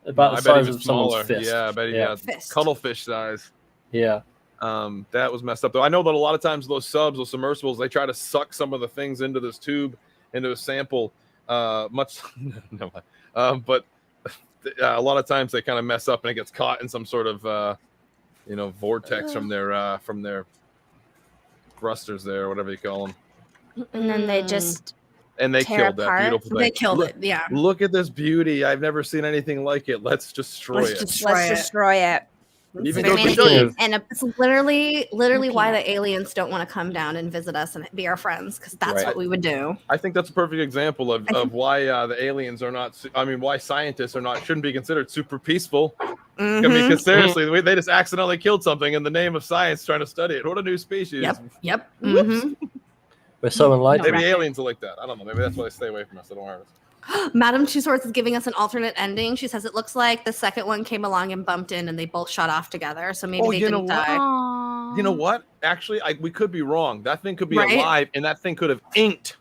About I the bet he size was of smaller. someone's fist. Yeah, I bet he had Fist. cuttlefish size. Yeah. That was messed up though. I know that a lot of times those subs, those submersibles, they try to suck some of the things into this tube, into a sample. Much, no, but a lot of times they kind of mess up and it gets caught in some sort of, vortex from their thrusters there, or whatever you call them. And then they just And they tear killed that apart. beautiful thing. They killed Look- it. Yeah. Look at this beauty. I've never seen anything like it. Let's destroy Let's it. destroy let's it. destroy it. Even It's go very to show you. Speaking And a It's literally why peanut. the aliens don't want to come down and visit us and be our friends, because that's Right. what we would do. I think that's a perfect example of why the aliens are not. Why scientists shouldn't be considered super peaceful. I mean, Mhm. because seriously, they just accidentally killed something in the name of science, trying to study it. What a new species! Yep. Whoops. Mhm. We're so enlightened. Maybe aliens are like that. I don't know. Maybe that's why they stay away from us. They don't want us. Madam Two Swords is giving us an alternate ending. She says it looks like the second one came along and bumped in, and they both shot off together. So maybe Oh, they you know didn't what? die. You know what? Actually, we could be wrong. That thing could be Right? alive, and that thing could have inked.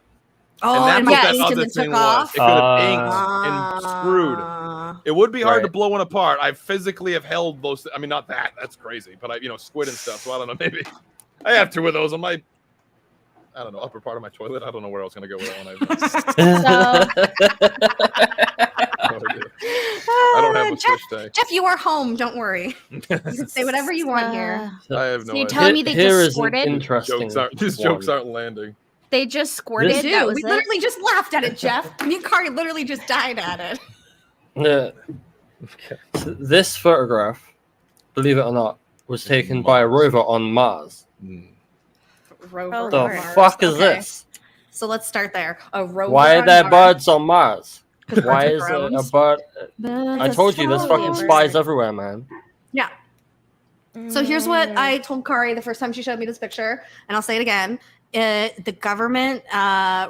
Oh, and and that's what that inked and other then thing took was. off. It could have inked and screwed. It would be hard to Right. blow one apart. I physically have held those. I mean, not that. That's crazy. But squid and stuff. So I don't know. Maybe I have 2 of those on my. I don't know, upper part of my toilet. I don't know where I was gonna go with that one. I don't have a Jeff, fish tank. Jeff, you are home. Don't worry. You can say whatever you want here. I have no So you're idea. telling me they Here just is an squirted? interesting These jokes aren't landing. They just squirted. This- We That do. was We it? literally just laughed at it, Jeff. Me and Kari literally just died at it. Yeah. So this photograph, believe it or not, was taken by a rover on Mars. Rover Oh, The Lord. fuck is Okay. this? So let's start there. A rover. Why are on there Mars. birds on Mars? 'Cause Why birds are is a drones. bird? Birds I are told you, there's fucking drones. spies everywhere, man. Yeah. So here's what I told Kari the first time she showed me this picture, and I'll say it again. The government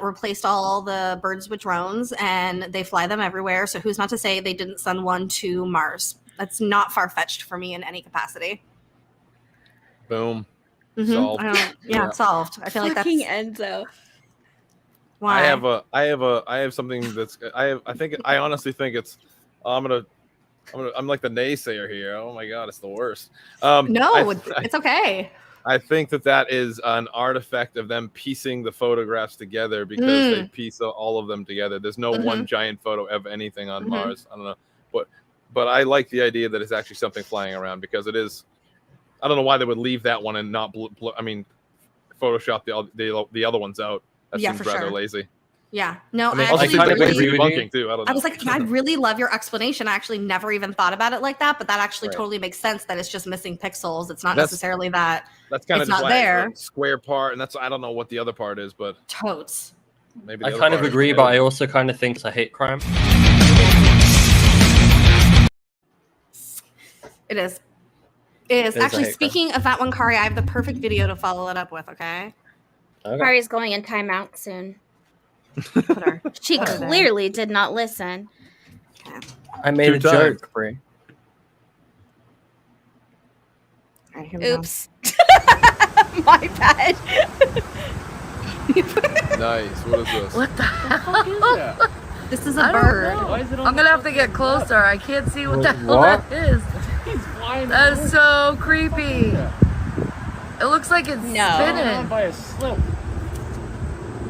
replaced all the birds with drones, and they fly them everywhere. So who's not to say they didn't send one to Mars? That's not far-fetched for me in any capacity. Boom. Mhm. Solved. Yeah, solved. I feel like that's Fucking Enzo. why. I have something that's I honestly think it's I'm like the naysayer here. Oh my god, it's the worst. No, it's okay. I think that is an artifact of them piecing the photographs together because they piece all of them together. There's no one giant photo of anything on Mars. I don't know, but I like the idea that it's actually something flying around because it is. I don't know why they would leave that one and not Photoshop the other ones out. That Yeah, seems for rather sure. lazy. Yeah. No, I mean, I also actually kind think of that agree needs with you. debunking too. I don't know. I was like, I really love your explanation. I actually never even thought about it like that, but that actually Right. totally makes sense that it's just missing pixels. It's not That's- necessarily that That's kind it's of just not why there. the square part, and I don't know what the other part is, but totes. maybe I the other kind of part is agree, better. but I also kind of think it's a hate crime. It is. It is. It is a Actually, hate speaking of that one, Kari, I have the perfect video to follow it up with, okay? Okay. Kari's going in timeout soon. Put her. She Put her there. clearly did not listen. I made a 2 times. joke, Brie. All right, here we go. Oops. My bad. Nice. What is this? What the hell? This is a I don't bird. know. I'm gonna have to get closer. I can't see what the Wait, hell what? that is. That is so creepy. It looks like it's spinning. By a slope.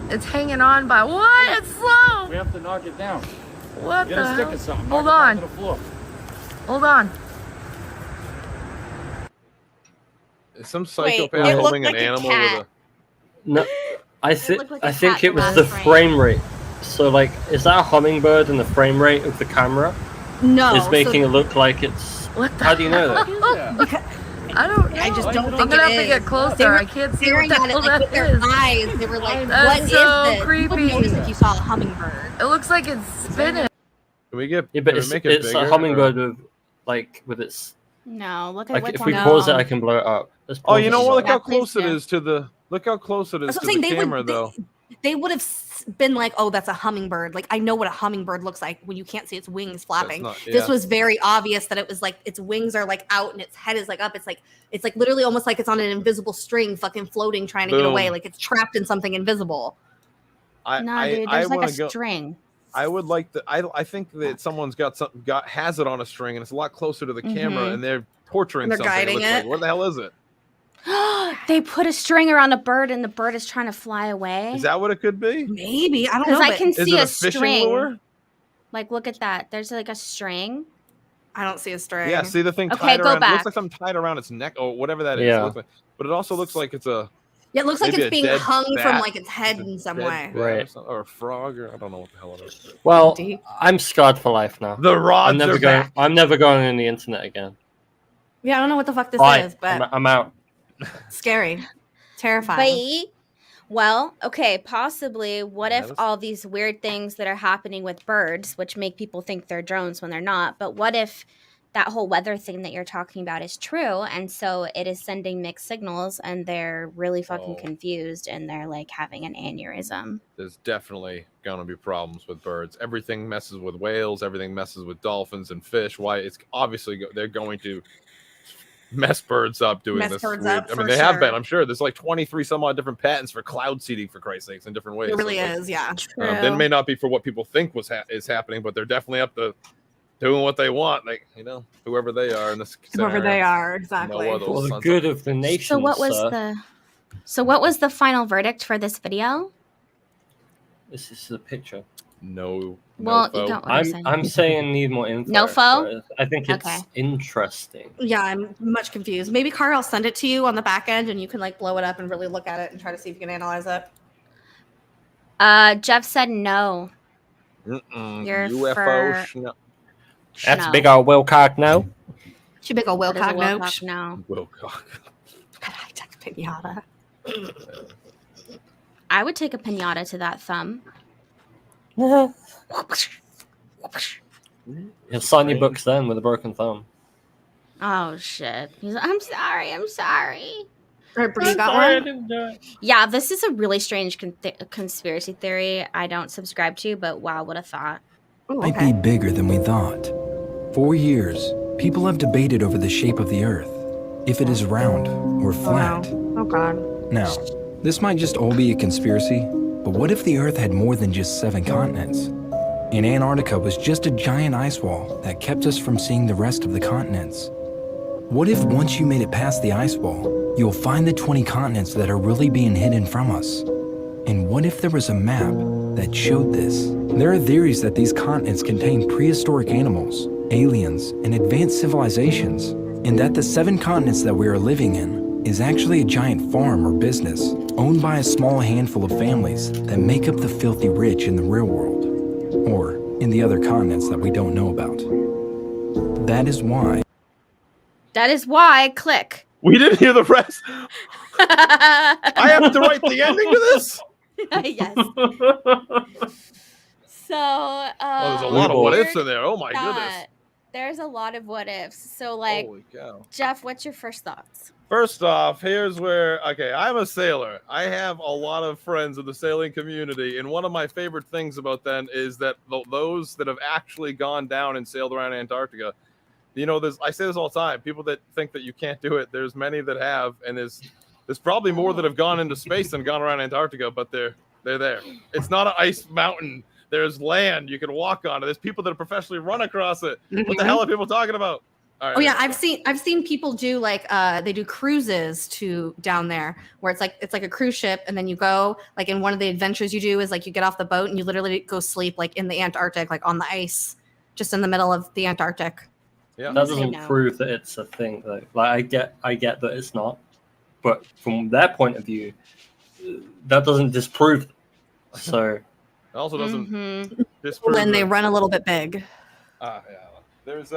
It's hanging on by what? It's slow. We have to knock it down. What Get the a stick hell? or something. Hold knock it on. down to the floor. Hold on. Is some Wait, psychopath it looked holding like an a animal cat. with No, I looked like a think cat it was in the the frame. frame rate. So, like, is that a hummingbird and the frame rate of the camera No, is making it look like it's... How do you know that? I just don't think I'm gonna have to it get is. closer. They were I can't see staring what the at it hell like that with their is. eyes. They were like, That's "What is so this?" You would notice creepy. if you saw a hummingbird. It looks like it's spinning. Can we get? Yeah, but can we it's, make it it's bigger, a hummingbird with, like, with its... No, look at Like, what's if on we the pause it, phone. I can blow it up. Let's Oh, pause you it know and what? blow Look it how up. close it do. is to the. Look how close it is That's to what I'm the saying. camera, though. They would have been like, "Oh, that's a hummingbird." Like, I know what a hummingbird looks like when you can't see its wings flapping. not- This yeah. was very obvious that it was like its wings are like out and its head is like up. It's like literally almost like it's on an invisible string, fucking floating, trying to get away. Boom. Like it's trapped in something invisible. No, dude, there's like a string. I would like the. I think that someone's has it on a string and it's a lot closer to the camera and they're torturing And they're something. guiding looks like. it. What the hell is it? They put a string around a bird and the bird is trying to fly away. Is that what it could be? Maybe, I don't know. Because I but can Is see it a a fishing string. lure? Like, look at that. There's like a string. I don't see a string. Yeah, see the thing Okay, tied go around. It back. looks like something tied around its neck or whatever that is. Yeah. It looks like, but it also looks like it's a. Yeah, it looks like maybe it's a being dead hung from bat. like its head in some way. Right. Or a frog, or I don't know what the hell it is. Well, Deep. I'm scarred for life now. The rods I'm never are going. back. I'm never going on the internet again. Yeah, I don't know what the fuck this Bye. is, but I'm out. scary, terrifying. But, well, okay, possibly. What Yeah, if that's- all these weird things that are happening with birds, which make people think they're drones when they're not, but what if that whole weather thing that you're talking about is true, and so it is sending mixed signals, and they're really fucking confused, and they're like having an aneurysm? There's definitely gonna be problems with birds. Everything messes with whales. Everything messes with dolphins and fish. Why? It's obviously they're going to mess birds up doing Mess this. birds weird, up, I for mean, they have been. sure. I'm sure there's like 23 some odd different patents for cloud seeding, for Christ's sakes, in different ways. It really So it's like, is, yeah. They may not be for what people think is happening, but they're definitely up to doing what they want. Like, you know, whoever they are in this Whoever scenario. they are, exactly. Know what those For the sons good are. of the nation. So what was the final verdict for this video? This is a picture. No. Well, no you foe. got what I'm saying. I'm saying need more info. No foe? but I think it's Okay. interesting. Yeah, I'm much confused. Maybe Carl, I'll send it to you on the back end, and you can like blow it up and really look at it and try to see if you can analyze it. Jeff said no. You're UFO. for- That's No. a big old Wilcock no. She big ol' What is a Wilcock note. Wilcock no? Wilcock. I took a pinata. I would take a pinata to that thumb. He'll sign your books then with a broken thumb. Oh shit. He's like, I'm sorry. All right, Bree, you got one? Yeah, this is a really strange conspiracy theory I don't subscribe to, but wow, would have thought. Ooh, Might okay. be bigger than we thought. For years, people have debated over the shape of the Earth, if it is round or flat. Oh god. Now, this might just all be a conspiracy, but what if the Earth had more than just 7 continents? And Antarctica was just a giant ice wall that kept us from seeing the rest of the continents? What if once you made it past the ice wall, you'll find the 20 continents that are really being hidden from us? And what if there was a map that showed this? There are theories that these continents contain prehistoric animals, aliens, and advanced civilizations, and that the 7 continents that we are living in is actually a giant farm or business owned by a small handful of families that make up the filthy rich in the real world, or in the other continents that we don't know about. That is why. That is why. Click. We didn't hear the rest. I have to write the ending to this. Yes. So, Oh, there's a lot of what ifs in there. Oh my goodness. There's a lot of what ifs. So, like, Holy cow. Jeff, what's your first thoughts? First off, here's where, okay, I'm a sailor. I have a lot of friends in the sailing community, and one of my favorite things about them is that those that have actually gone down and sailed around Antarctica, you know, I say this all the time, people that think that you can't do it, there's many that have, and there's probably more that have gone into space than gone around Antarctica, but they're there. It's not an ice mountain. There's land you can walk on. There's people that have professionally run across it. What the hell are people talking about? All right, Oh yeah, I've seen people do like they do cruises to down there where it's like a cruise ship, and then you go like in one of the adventures you do is like you get off the boat and you literally go sleep like in the Antarctic, like on the ice, just in the middle of the Antarctic. Yeah, that doesn't prove that it's a thing. Though. Like I get that it's not, but from their point of view, that doesn't disprove. So also doesn't Mhm. disprove When they that- run a little bit big. yeah. There's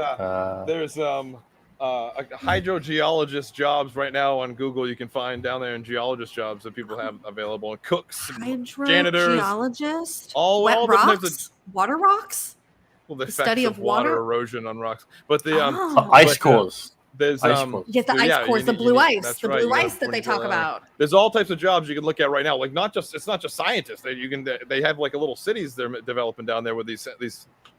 hydrogeologist jobs right now on Google. You can find down there in geologist jobs that people have available, and cooks, and janitors, Hydrogeologist. all Wet different types rocks. Water rocks. well, the The effects study of of water water? erosion on rocks. But the ice but, cores. there's Ice cores. Yes, the so, ice yeah, cores, you the need- blue you need- ice, that's the right, blue you gotta ice that they bring talk the- about. There's all types of jobs you can look at right now. Like it's not just scientists. They have like a little cities they're developing down there with these.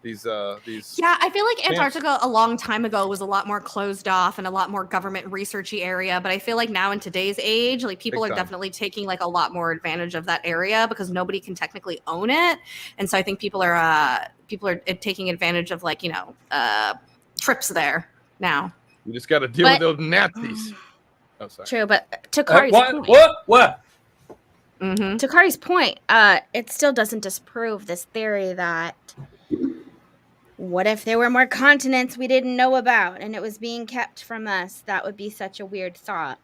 Yeah, I feel like camps. Antarctica a long time ago was a lot more closed off and a lot more government researchy area. But I feel like now in today's age, like people Big are time. definitely taking like a lot more advantage of that area because nobody can technically own it. And so I think people are taking advantage of like, trips there now. You just got to deal with those Nazis. Oh, sorry. True, but to Kari's point. What? Mm-hmm. To Kari's point, it still doesn't disprove this theory that what if there were more continents we didn't know about and it was being kept from us? That would be such a weird thought.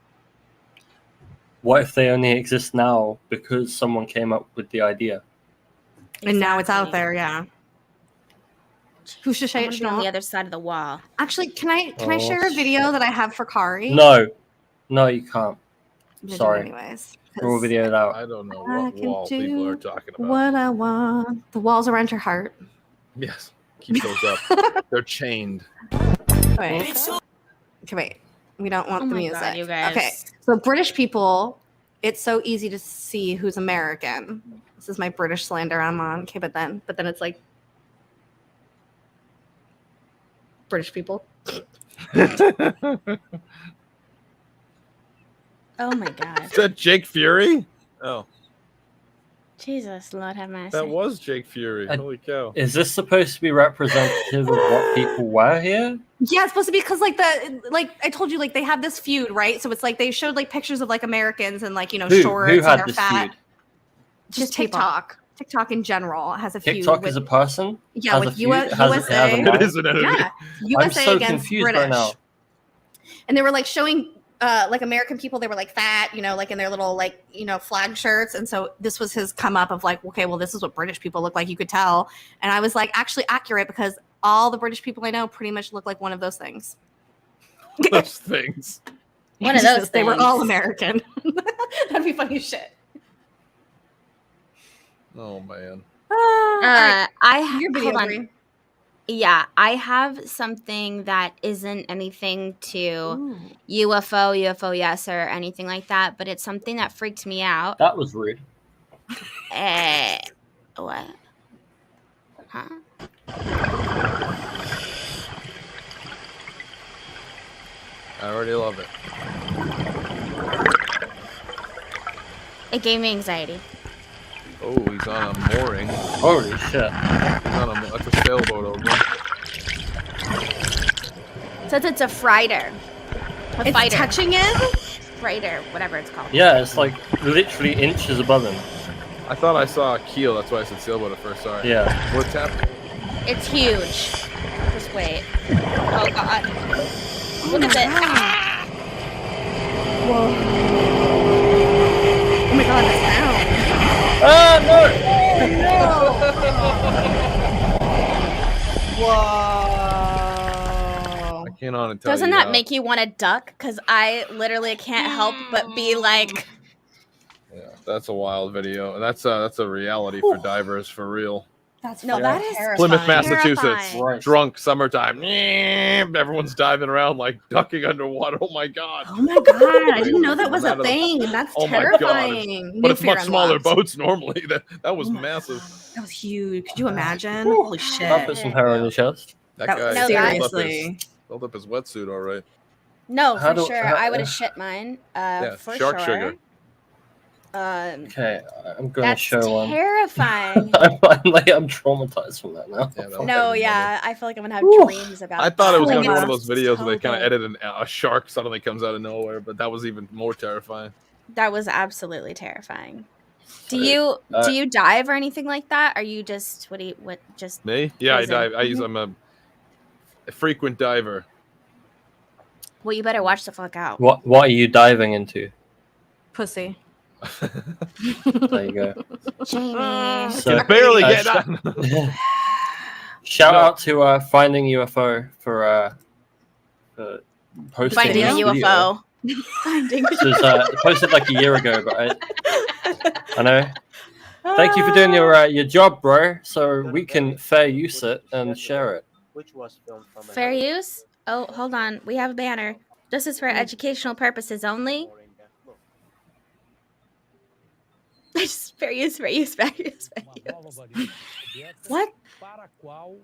What if they only exist now because someone came up with the idea? And now it's out there, yeah. Who's to say I'm it's gonna be on not? the other side of the wall. Actually, can I share a video that I have for Kari? No, you can't. I'm gonna do it Sorry. anyways. We'll video it out. I don't know I what can wall people are talking about. What I want. The walls around your heart. Yes, keep those up. They're chained. Wait. Okay, wait. We don't want Oh the my music. God, you guys. Okay, so British people, it's so easy to see who's American. This is my British slander I'm on. Okay, but then it's like British people. Oh my God. Is that Jake Fury? Oh, Jesus, Lord have mercy. that was Jake Fury. Holy cow. Is this supposed to be representative of what people wear here? Yeah, it's supposed to be because like I told you, like they have this feud, right? So it's like they showed like pictures of like Americans and like shorts Who and had they're this fat. feud? Just TikTok. TikTok in general has a feud. TikTok with, is a person? Yeah, Has a with feud? It has a USA. mind? It is an enemy. Yeah, I'm USA so against confused British. right now. And they were like showing like American people, they were like fat, like in their little like flag shirts. And so this was his come up of like, okay, well, this is what British people look like. You could tell. And I was like, actually accurate because all the British people I know pretty much look like one of those things. Those things. One of those They were things. all American. That'd be funny as shit. Oh man. All right. Your video, hold on. Brie. Yeah, I have something that isn't anything to UFO yes, or anything like that, but it's something that freaked me out. That was rude. What? Huh? I already love it. It gave me anxiety. Oh, he's on a mooring. Holy shit. That's a sailboat over. Says it's a freighter. A It's fighter. touching it? Freighter, whatever it's called. Yeah, it's like literally inches above him. I thought I saw a keel. That's why I said sailboat at first. Sorry. Yeah. What's happening? It's huge. Just wait. Oh god. Look at this. Ah! Whoa. Oh my god, the sound. Ah, Whoa. I can't on and tell Doesn't you. that make you want to duck? Because I literally can't help but be like, Yeah, that's a wild video. And that's a reality for divers for real. That's no, that is Plymouth, Massachusetts. terrifying. Right. Drunk summertime. Everyone's diving around like ducking underwater. Oh my god. Oh my god, I didn't know that was Out a of the- thing. That's Oh my God. terrifying. But it's New fear much smaller unlocked. boats normally. That was Oh my massive. That was huge. Could you imagine? Holy shit. I'll put some hair on your chest. That That- guy No, seriously. filled up his wetsuit all right. No, How for do- sure. how- I would have shit mine. Yeah, For shark sure. sugar. Okay, I'm going to That's show one. terrifying. I'm traumatized from that now. Yeah, that No, was- yeah, I feel like I'm gonna have Whew. dreams about. I thought it was that. going to be one of That's those videos so where they kind of good. edit a shark suddenly comes out of nowhere, but that was even more terrifying. That was absolutely terrifying. Do Right. you dive or anything like that? Are you just just Me? Yeah, I Crazy. dive. I'm a frequent diver. well, you better watch the fuck out. What are you diving into? Pussy. There you go. Jamie. So, barely get done. Shout out to Finding UFO for posting Finding a this video. UFO. Finding. This was posted like a year ago, but I know. Thank you for doing your job, bro. So we can fair use it and share it. Which was filmed from Fair use? Oh, hold on. We have a banner. This is for educational purposes only. Fair use, fair use, fair use, fair use. What? Para qual?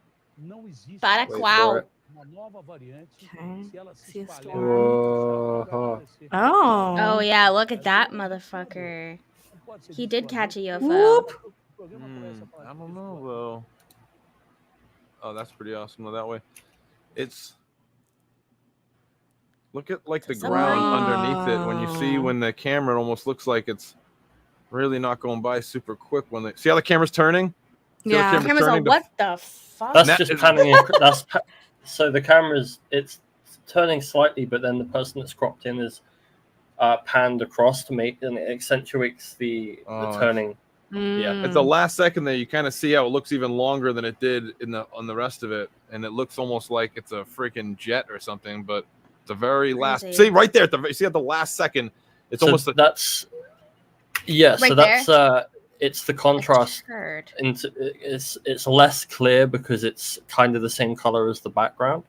Oh yeah, look at that motherfucker. He did catch a UFO. I don't know though. Oh, that's pretty awesome that way. It's look at like the ground underneath it. When you see when the camera, it almost looks like it's really not going by super quick. When they see how the camera's turning. Yeah, the camera's on. What the fuck? That's just panning. So the camera's it's turning slightly, but then the person that's cropped in is panned across to make, and it accentuates the turning. Yeah, at the last second there, you kind of see how it looks even longer than it did on the rest of it, and it looks almost like it's a freaking jet or something. But the very last, see right there, see at the last second, it's so almost that's yeah. Right so that's it's the contrast. It's less clear because it's kind of the same color as the background.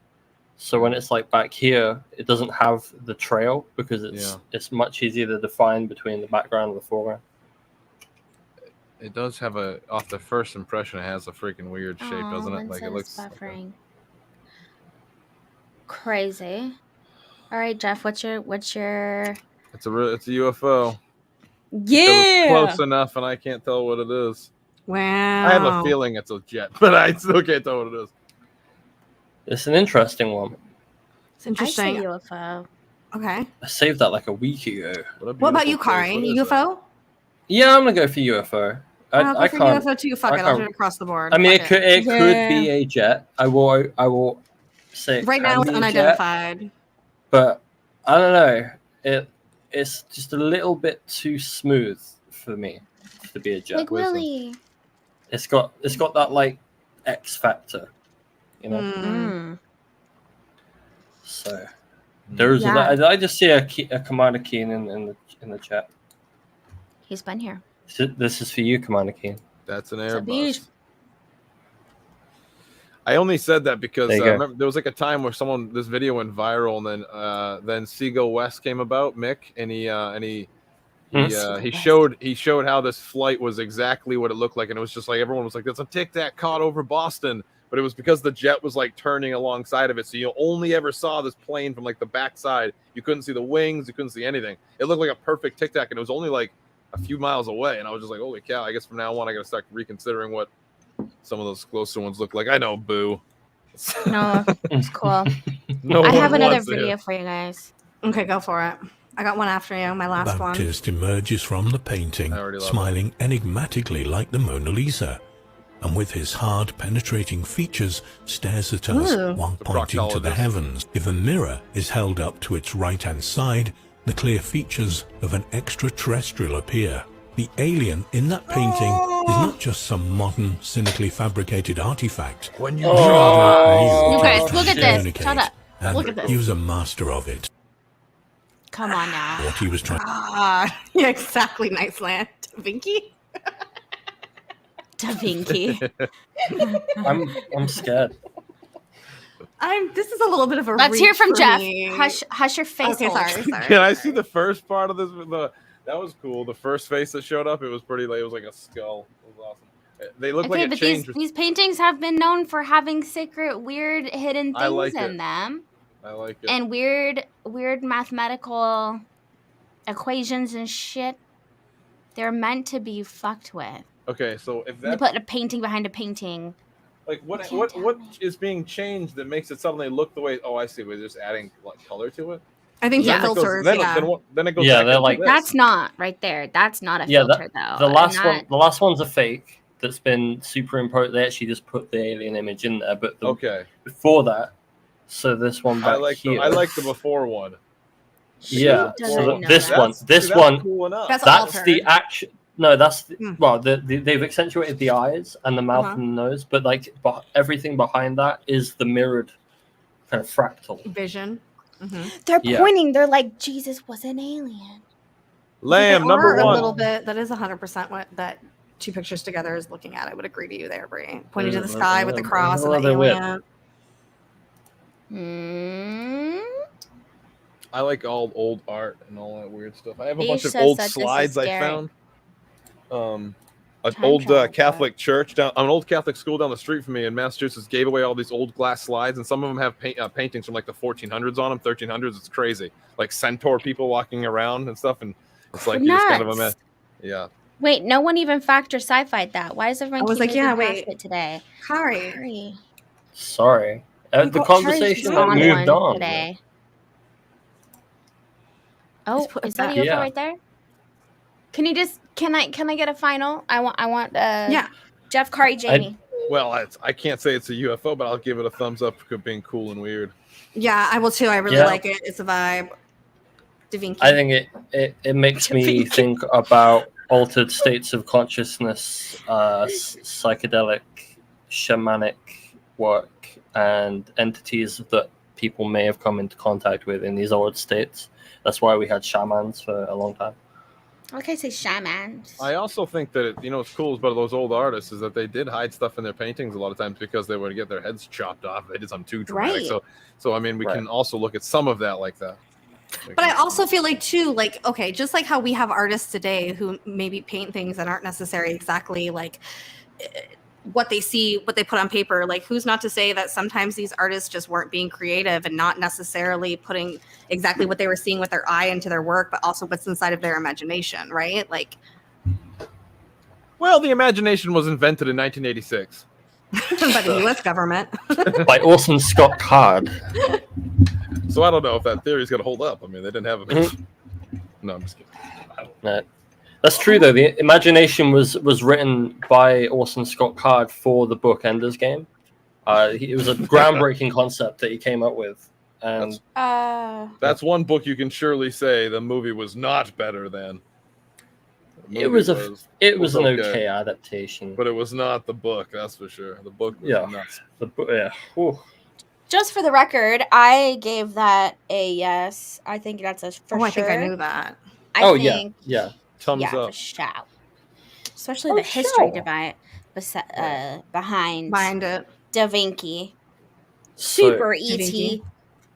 So when it's like back here, it doesn't have the trail because it's much easier to define between the background and the foreground. It does have off the first impression, it has a freaking weird shape, doesn't it? Like it looks buffering. Crazy. All right, Jeff, what's your? It's a UFO. Yeah. It was close enough, and I can't tell what it is. Wow. I have a feeling it's a jet, but I still can't tell what it is. It's an interesting one. It's interesting. I say UFO. Okay. I saved that like a week ago. What about you, Kari? UFO? Yeah, I'm gonna go for UFO. I for can't. UFO too. Fuck it, I'll do it across the board. I mean, it could be a jet. I will say right now it's unidentified. Jet, but I don't know. It's just a little bit too smooth for me to be a jet. Like Willie. It's got that like X factor, you know. So there's I just see a Commander Keen in the chat. He's been here. This is for you, Commander Keen. That's an Airbus. I only said that because remember, there was like a time where this video went viral, and then Seagull West came about, Mick, and he showed how this flight was exactly what it looked like, and it was just like everyone was like, "There's a Tic Tac caught over Boston," but it was because the jet was like turning alongside of it, so you only ever saw this plane from like the backside. You couldn't see the wings, you couldn't see anything. It looked like a perfect Tic Tac, and it was only like a few miles away, and I was just like, "Holy cow!" I guess from now on, I got to start reconsidering what some of those closer ones look like. I know, boo. No, it's cool. No, I have another video for you guys. Okay, go for it. I got one after you, my last one. Baptist emerges from the painting, smiling enigmatically like the Mona Lisa, and with his hard, penetrating features, stares at us while pointing to the heavens. If a mirror is held up to its right-hand side, the clear features of an extraterrestrial appear. The alien in that painting is not just some modern, cynically fabricated artifact. When you guys, look at this. Shut up. Look at this. He was a master of it. Come on now. What he was trying. Yeah, exactly. Nice land, Vinky. Da Vinci. I'm scared. This is a little bit of a. Let's hear from Jeff. Me. Hush your face. Okay, sorry. Can I see the first part of this? That was cool. The first face that showed up, it was pretty. It was like a skull. It was awesome. They look like it changed. These paintings have been known for having secret, weird, hidden things in them. I like it. And weird mathematical equations and shit. They're meant to be fucked with. Okay, so if they put a painting behind a painting. Like what is being changed that makes it suddenly look the way? Oh, I see. We're just adding like color to it. I think the filters. Then it goes. Yeah, they're like that's not right there. That's not a filter though. The last one's a fake that's been superimposed. They actually just put the alien image in there, but before that. So this one back here. I like the before one. Yeah. So know this that. one, That's cool enough. that's the action. No, that's well, they've accentuated the eyes and the mouth Uh-huh. and the nose, but like everything behind that is the mirrored kind of fractal Vision. They're Yeah. pointing. They're like, Jesus was an alien. Lamb They number are a one. little bit. That is 100% what that two pictures together is looking at. I would agree to you there, Brie. Pointing to the sky with the cross and the alien. I like all old art and all that weird stuff. I have a He bunch of says old that this is slides I scary. found. An Time old travel, Catholic church an old Catholic school down the street from me in Massachusetts gave away all these old glass slides, and some of them have paintings from like the 1400s on them, 1300s. It's crazy, like centaur people walking around and stuff, and it's like you just kind of a mess. Yeah. Wait, no one even fact or sci-fi'd that. Why does everyone I was keep like, yeah, moving past wait. it today? Kari. Sorry. The conversation Kari's moved on today. Oh, is that a UFO Yeah. right there? Can you just can I get a final? I want yeah. Jeff, Kari, Jamie. Well, I can't say it's a UFO, but I'll give it a thumbs up for being cool and weird. Yeah, I will too. I really like it. It's a vibe. Da Vinci. I think it makes me think about altered states of consciousness, psychedelic, shamanic work, and entities that people may have come into contact with in these old states. That's why we had shamans for a long time. Like I say, shamans. I also think that what's cool about those old artists is that they did hide stuff in their paintings a lot of times because they would get their heads chopped off. They did something too dramatic. Right. So I mean, we can also look at some of that like that. But I also feel like too, like, okay, just like how we have artists today who maybe paint things that aren't necessarily exactly like what they see, what they put on paper. Like, who's not to say that sometimes these artists just weren't being creative and not necessarily putting exactly what they were seeing with their eye into their work, but also what's inside of their imagination, right? Like, well, the imagination was invented in 1986 by the U.S. government. By Orson Scott Card. So I don't know if that theory's going to hold up. I mean, they didn't have it. No, I'm just kidding. That's true, though. The imagination was written by Orson Scott Card for the book Ender's Game. It was a groundbreaking concept that he came up with. And that's one book you can surely say the movie was not better than. It was an okay adaptation, but it was not the book. That's for sure. The book was nuts. The book, yeah. Whew. Just for the record, I gave that a yes. I think that's a for sure. I think I knew that. I think, yeah. Thumbs up. For sure. Especially the history behind it. Da Vinci. Super Da ET. Vinci.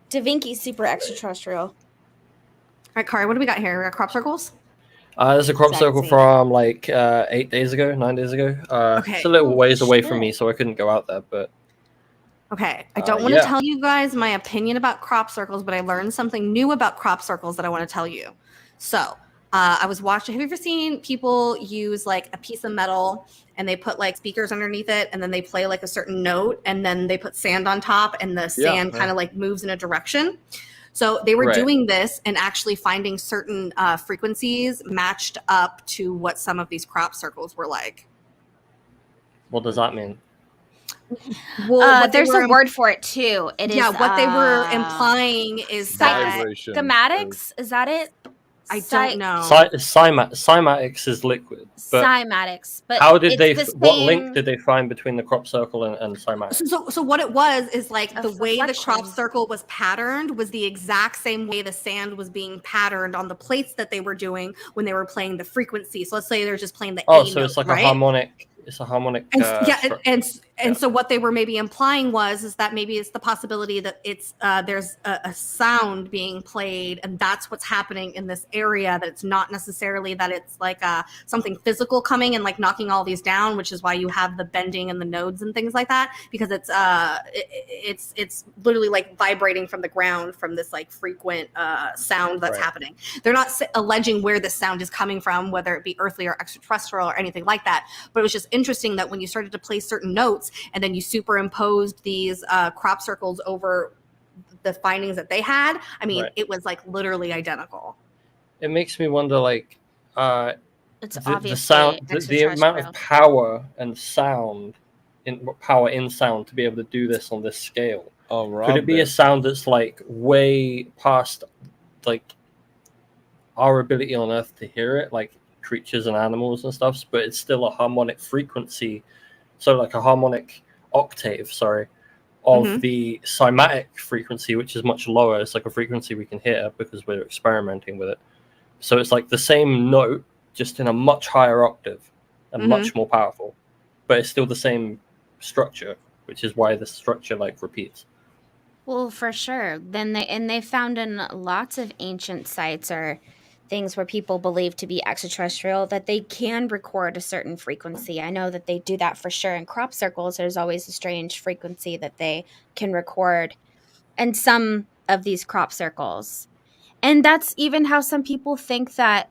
Da Vinci super extraterrestrial. All right, Kari, what do we got here? We got crop circles? There's a crop circle from like 9 days ago. Okay. It's a little ways away from me, so I couldn't go out there. But okay, I don't want to tell you guys my opinion about crop circles, but I learned something new about crop circles that I want to tell you. So I was watching. Have you ever seen people use like a piece of metal and they put like speakers underneath it, and then they play like a certain note, and then they put sand on top, and the sand kind of like moves in a direction? So they were doing this and actually finding certain frequencies matched up to what some of these crop circles were like. What does that mean? Well, there's a word for it too. It is what they were implying is that schematics. Is that it? I don't know. Cymatics is liquid. But cymatics. But how did they? What link did they find between the crop circle and cymatics? So what it was is like the way the crop circle was patterned was the exact same way the sand was being patterned on the plates that they were doing when they were playing the frequency. So let's say they're just playing the A so it's note, like a harmonic. It's a harmonic. And so what they were maybe implying is that maybe it's the possibility that it's there's a sound being played, and that's what's happening in this area. That it's not necessarily that it's like something physical coming and like knocking all these down, which is why you have the bending and the nodes and things like that, because it's literally like vibrating from the ground from this like frequent sound that's happening. They're not alleging where this sound is coming from, whether it be earthly or extraterrestrial or anything like that. But it was just interesting that when you started to play certain notes and then you superimposed these crop circles over the findings that they had, I mean, it was like literally identical. It makes me wonder, like, it's the sound, the amount of power and sound, in sound to be able to do this on this scale. Oh, could it be a sound that's like way past, like our ability on Earth to hear it, like creatures and animals and stuff, but it's still a harmonic frequency, so like a harmonic octave, of the cymatic frequency, which is much lower. It's like a frequency we can hear because we're experimenting with it. So it's like the same note, just in a much higher octave and much more powerful, but it's still the same structure, which is why the structure like repeats. Well, for sure. Then they found in lots of ancient sites or things where people believe to be extraterrestrial that they can record a certain frequency. I know that they do that for sure. In crop circles, there's always a strange frequency that they can record in some of these crop circles. And that's even how some people think that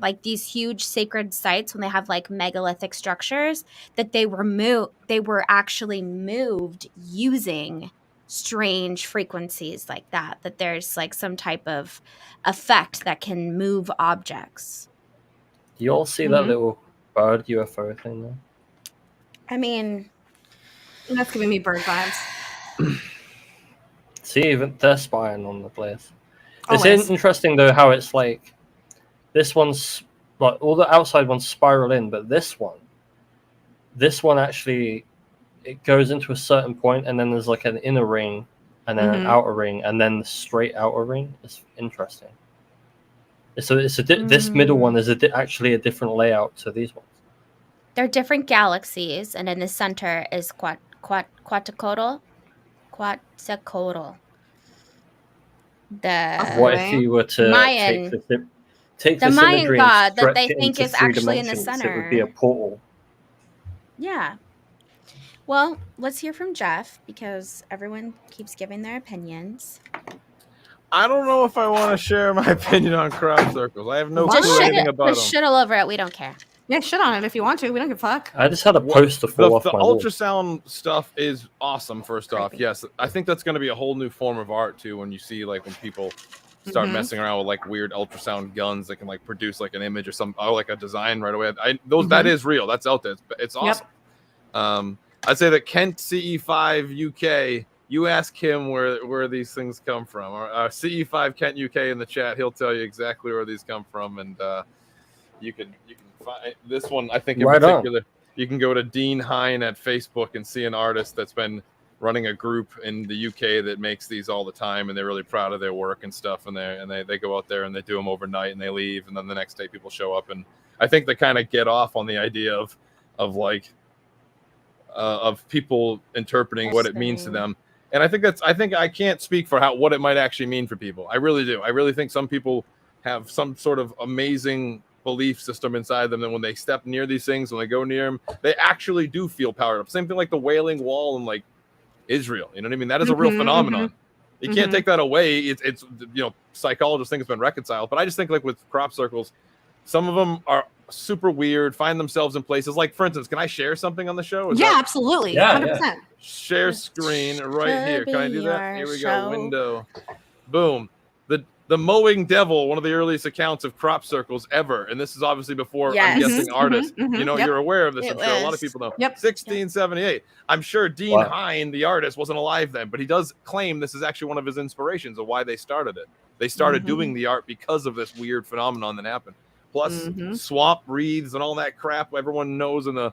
like these huge sacred sites, when they have like megalithic structures, that they were actually moved using strange frequencies like that there's like some type of effect that can move objects. Do you all see that little bird UFO thing there? I mean, that's giving me bird vibes. See, even they're spying on the place. It's interesting though how it's like this one's like all the outside ones spiral in, but this one actually, it goes into a certain point, and then there's like an inner ring, and then an outer ring, and then the straight outer ring. It's interesting. So this middle one is actually a different layout to these ones. They're different galaxies, and in the center is Quetzalcoatl. What if you were to Mayan, take the this Mayan imagery god and that they stretch it think into is 3 actually in the dimensions? center? It would be a portal. Yeah. Well, let's hear from Jeff, because everyone keeps giving their opinions. I don't know if I want to share my opinion on crop circles. I have no clue anything about them. Just shit all over it. We don't care. Yeah, shit on it if you want to. We don't give a fuck. I just had a poster fall off the my wall. ultrasound stuff is awesome. First off, yes, I think that's going to be a whole new form of art too. When you see like when people start messing around with like weird ultrasound guns that can like produce like an image or like a design right away. That is real. That's out there. It's awesome. I'd say that Kent CE5 UK. You ask him where these things come from. Or CE5 Kent UK in the chat. He'll tell you exactly where these come from, and you can find this one. I think in particular, you can go to Dean Hine at Facebook and see an artist that's been running a group in the UK that makes these all the time, and they're really proud of their work and stuff. And they go out there and they do them overnight and they leave, and then the next day people show up, and I think they kind of get off on the idea of people interpreting what it means to them. And I think I can't speak for what it might actually mean for people. I really do. I really think some people have some sort of amazing belief system inside them that when they step near these things, when they go near them, they actually do feel powered up. Same thing like the Wailing Wall in like Israel. You know what I mean? That is a real phenomenon. You can't take that away. It's psychologists think it's been reconciled, but I just think like with crop circles, some of them are super weird, find themselves in places like, for instance, can I share something on the show? Absolutely. 100%. Share screen right here. Can I do that? Here we go. Window. Boom. The Mowing Devil, one of the earliest accounts of crop circles ever. And this is obviously before, I'm guessing, artists. You're aware of this. I'm sure a lot of people know. 1678. I'm sure Dean Hine, the artist, wasn't alive then, but he does claim this is actually one of his inspirations of why they started it. They started doing the art because of this weird phenomenon that happened. Plus swamp wreaths and all that crap everyone knows in the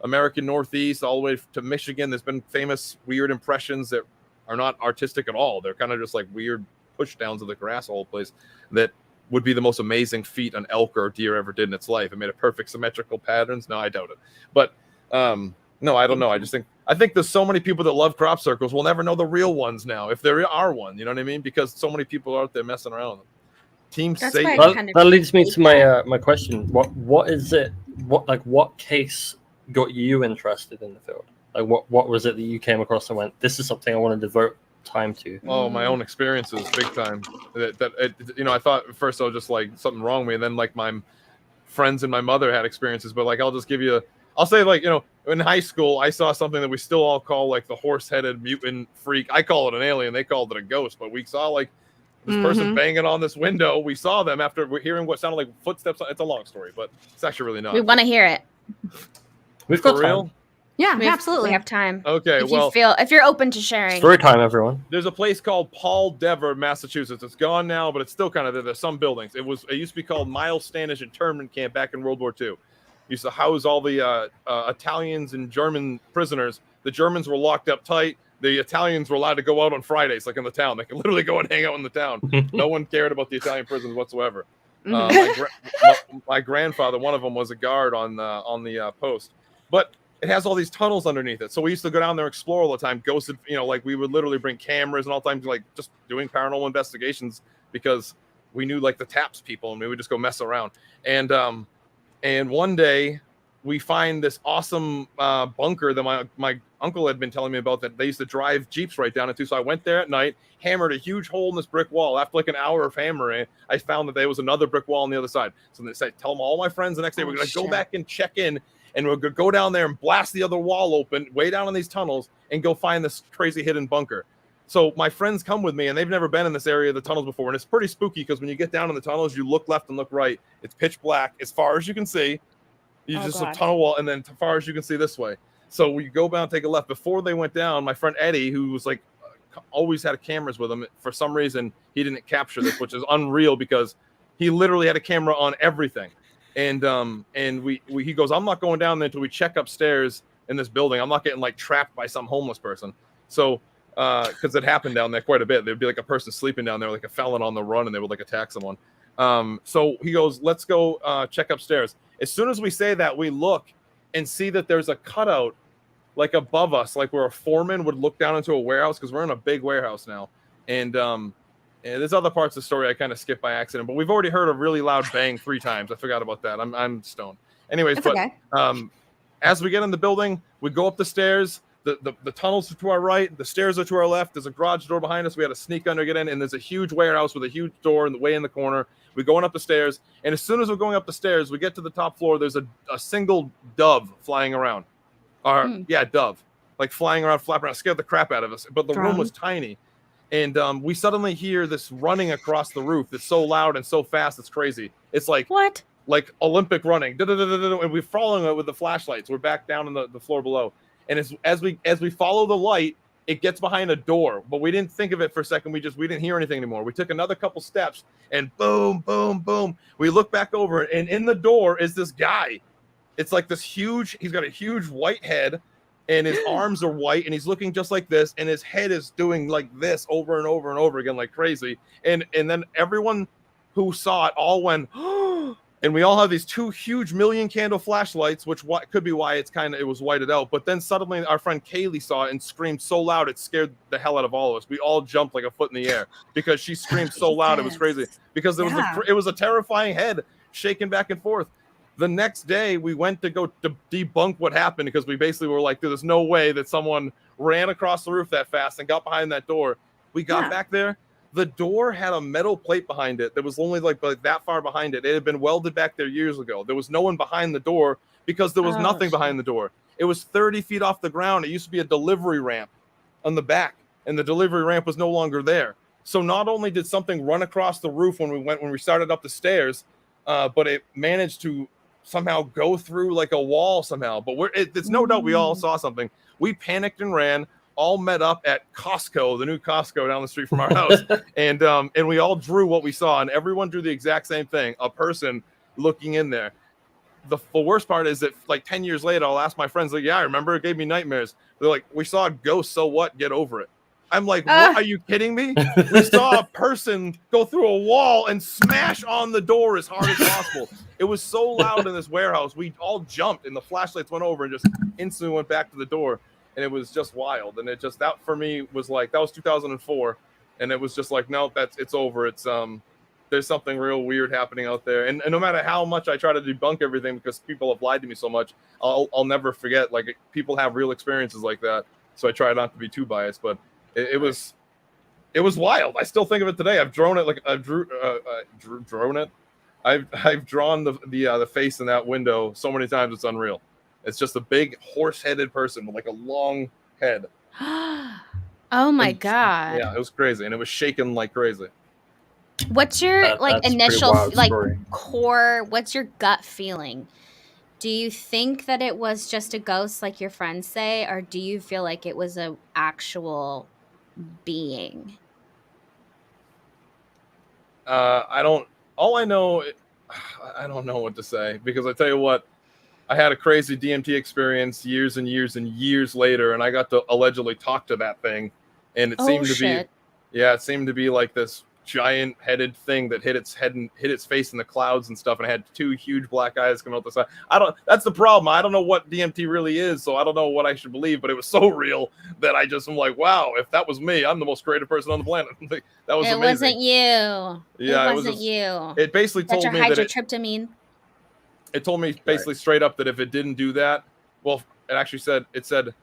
American Northeast all the way to Michigan. There's been famous weird impressions that are not artistic at all. They're kind of just like weird push downs of the grass all place that would be the most amazing feat an elk or deer ever did in its life. It made a perfect symmetrical patterns. No, I doubt it. But no, I don't know. I think there's so many people that love crop circles will never know the real ones now, if there are one. You know what I mean? Because so many people are out there messing around with them. Team Satan. That leads me to my question. What is it? What case got you interested in the field? Like what was it that you came across and went, this is something I want to devote time to? Oh, my own experiences, big time. I thought at first I was just like something wrong with me, and then like my friends and my mother had experiences. But like I'll say like in high school I saw something that we still all call like the horse-headed mutant freak. I call it an alien. They called it a ghost. But we saw like this person banging on this window. We saw them after hearing what sounded like footsteps. It's a long story, but it's actually really not. We want to hear it. We've got real. Yeah, absolutely. We have time. Okay, if you're open to sharing. Story time, everyone. There's a place called Paul Dever, Massachusetts. It's gone now, but it's still kind of there. There's some buildings. It used to be called Miles Standish Internment Camp back in World War II. It used to house all the Italians and German prisoners. The Germans were locked up tight. The Italians were allowed to go out on Fridays, like in the town. They could literally go and hang out in the town. No one cared about the Italian prisons whatsoever. My grandfather, one of them, was a guard on the post. But it has all these tunnels underneath it. So we used to go down there and explore all the time. Ghosted, like we would literally bring cameras and all the time, like just doing paranormal investigations because we knew like the TAPS people and we would just go mess around. And one day we find this awesome bunker that my uncle had been telling me about that they used to drive Jeeps right down into. So I went there at night, hammered a huge hole in this brick wall. After like an hour of hammering, I found that there was another brick wall on the other side. So they said, tell them all my friends the next day, we're going to go back and check in. And we're going to go down there and blast the other wall open, way down in these tunnels, and go find this crazy hidden bunker. So my friends come with me, and they've never been in this area of the tunnels before. And it's pretty spooky because when you get down in the tunnels, you look left and look right. It's pitch black as far as you can see. You just a tunnel wall, and then as far as you can see this way. So we go down, take a left. Before they went down, my friend Eddie, who was like always had cameras with him, for some reason he didn't capture this, which is unreal because he literally had a camera on everything. And he goes, I'm not going down there until we check upstairs in this building. I'm not getting like trapped by some homeless person. So because it happened down there quite a bit. There'd be like a person sleeping down there, like a felon on the run, and they would like attack someone. So he goes, let's go check upstairs. As soon as we say that, we look and see that there's a cutout like above us, like where a foreman would look down into a warehouse, because we're in a big warehouse now. And there's other parts of the story I kind of skipped by accident, but we've already heard a really loud bang 3 times. I forgot about that. I'm stoned. Anyways, it's okay. As we get in the building, we go up the stairs. The tunnels are to our right. The stairs are to our left. There's a garage door behind us. We had to sneak under, get in, and there's a huge warehouse with a huge door way in the corner. We're going up the stairs, and as soon as we're going up the stairs, we get to the top floor. There's a single dove flying around. Dove, like flying around, flapping around, scared the crap out of us. But the room was tiny. And we suddenly hear this running across the roof. It's so loud and so fast, it's crazy. It's like what? Like Olympic running. And we're following it with the flashlights. We're back down in the floor below. And as we follow the light, it gets behind a door. But we didn't think of it for a second. We didn't hear anything anymore. We took another couple steps, and boom, boom, boom. We look back over, and in the door is this guy. It's like this huge. He's got a huge white head. And his arms are white, and he's looking just like this, and his head is doing like this over and over and over again, like crazy. And then everyone who saw it all went, and we all have these 2 huge 1,000,000 candle flashlights, which could be why it was whited out. But then suddenly our friend Kaylee saw it and screamed so loud it scared the hell out of all of us. We all jumped like a foot in the air because she screamed so loud it was crazy. Because it was a terrifying head shaking back and forth. The next day, we went to go to debunk what happened because we basically were like, there's no way that someone ran across the roof that fast and got behind that door. We got back there. The door had a metal plate behind it that was only like that far behind it. It had been welded back there years ago. There was no one behind the door because there was nothing behind the door. It was 30 feet off the ground. It used to be a delivery ramp on the back, and the delivery ramp was no longer there. So not only did something run across the roof when we started up the stairs, but it managed to somehow go through like a wall somehow. But it's no doubt we all saw something. We panicked and ran, all met up at Costco, the new Costco down the street from our house. and we all drew what we saw, and everyone drew the exact same thing, a person looking in there. The worst part is that like 10 years later, I'll ask my friends, like, yeah, I remember, it gave me nightmares. They're like, we saw a ghost, so what? Get over it. I'm like, what? Are you kidding me? We saw a person go through a wall and smash on the door as hard as possible. It was so loud in this warehouse. We all jumped, and the flashlights went over and just instantly went back to the door. And it was just wild. And that for me was like, that was 2004. And it was just like, no, it's over. It's, there's something real weird happening out there. And no matter how much I try to debunk everything, because people have lied to me so much, I'll never forget, like, people have real experiences like that. So I try not to be too biased, but it was wild. I still think of it today. I've drawn it, like I've drawn it. I've drawn the face in that window so many times it's unreal. It's just a big horse-headed person with like a long head. Oh my god! Yeah, it was crazy, and it was shaking like crazy. What's your initial core? What's your gut feeling? Do you think that it was just a ghost like your friends say, or do you feel like it was an actual being? I don't. All I know, I don't know what to say, because I tell you what, I had a crazy DMT experience years and years and years later, and I got to allegedly talk to that thing, and it seemed to be, yeah, it seemed to be like this giant-headed thing that hit its head and hit its face in the clouds and stuff, and it had two huge black eyes coming out the side. That's the problem. I don't know what DMT really is, so I don't know what I should believe, but it was so real that I just am like, wow, if that was me, I'm the most creative person on the planet. That was amazing. It wasn't you. Yeah, it wasn't you. It basically told me that hydrotryptamine. It told me basically straight up that if it didn't do that, well, it said,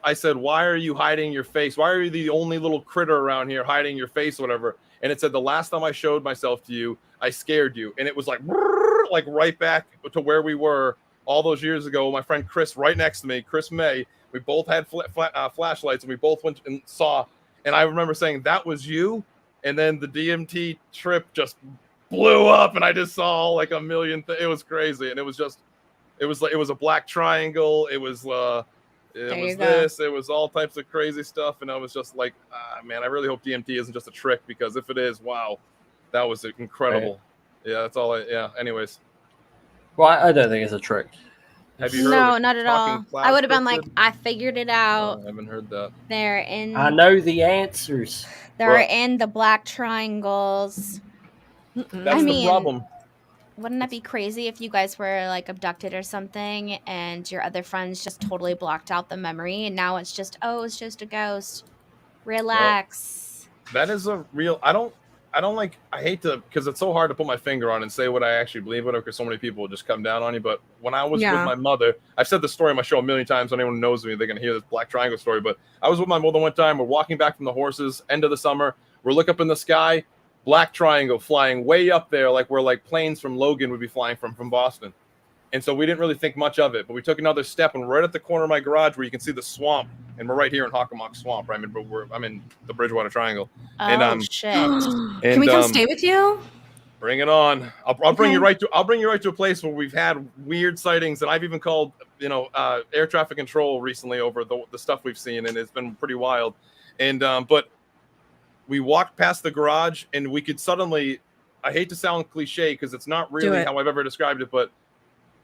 I said, why are you hiding your face? Why are you the only little critter around here hiding your face, or whatever? And it said, the last time I showed myself to you, I scared you. And it was like right back to where we were all those years ago. My friend Chris, right next to me, Chris May, we both had flashlights, and we both went and saw. And I remember saying, that was you. And then the DMT trip just blew up, and I just saw like a million things. It was crazy. And it was a black triangle. It was this. It was all types of crazy stuff. And I was just like, man, I really hope DMT isn't just a trick, because if it is, wow, that was incredible. Right. Yeah, that's all. Anyways. Well, I don't think it's a trick. Have you heard? No, not at all. I would have been like, I figured it out. I haven't heard that. They're in. I know the answers. They're in the black triangles. That's the problem. Wouldn't that be crazy if you guys were like abducted or something, and your other friends just totally blocked out the memory, and now it's just a ghost. Relax. Well, that is a real. I hate to, because it's so hard to put my finger on and say what I actually believe in, because so many people will just come down on you. But when I was with my mother, I've said this story on my show a million times. So anyone who knows me, they're gonna hear this black triangle story. But I was with my mother one time. We're walking back from the horses, end of the summer. We're looking up in the sky. Black triangle flying way up there, like where like planes from Logan would be flying from Boston. And so we didn't really think much of it, but we took another step, and right at the corner of my garage where you can see the swamp, and we're right here in Hockomock Swamp. Right? I'm in the Bridgewater Triangle. Shit! Can we come stay with you? Bring it on. I'll bring you right to a place where we've had weird sightings, and I've even called air traffic control recently over the stuff we've seen, and it's been pretty wild. And but we walked past the garage, and we could suddenly, I hate to sound cliche because it's not really how I've ever described it, but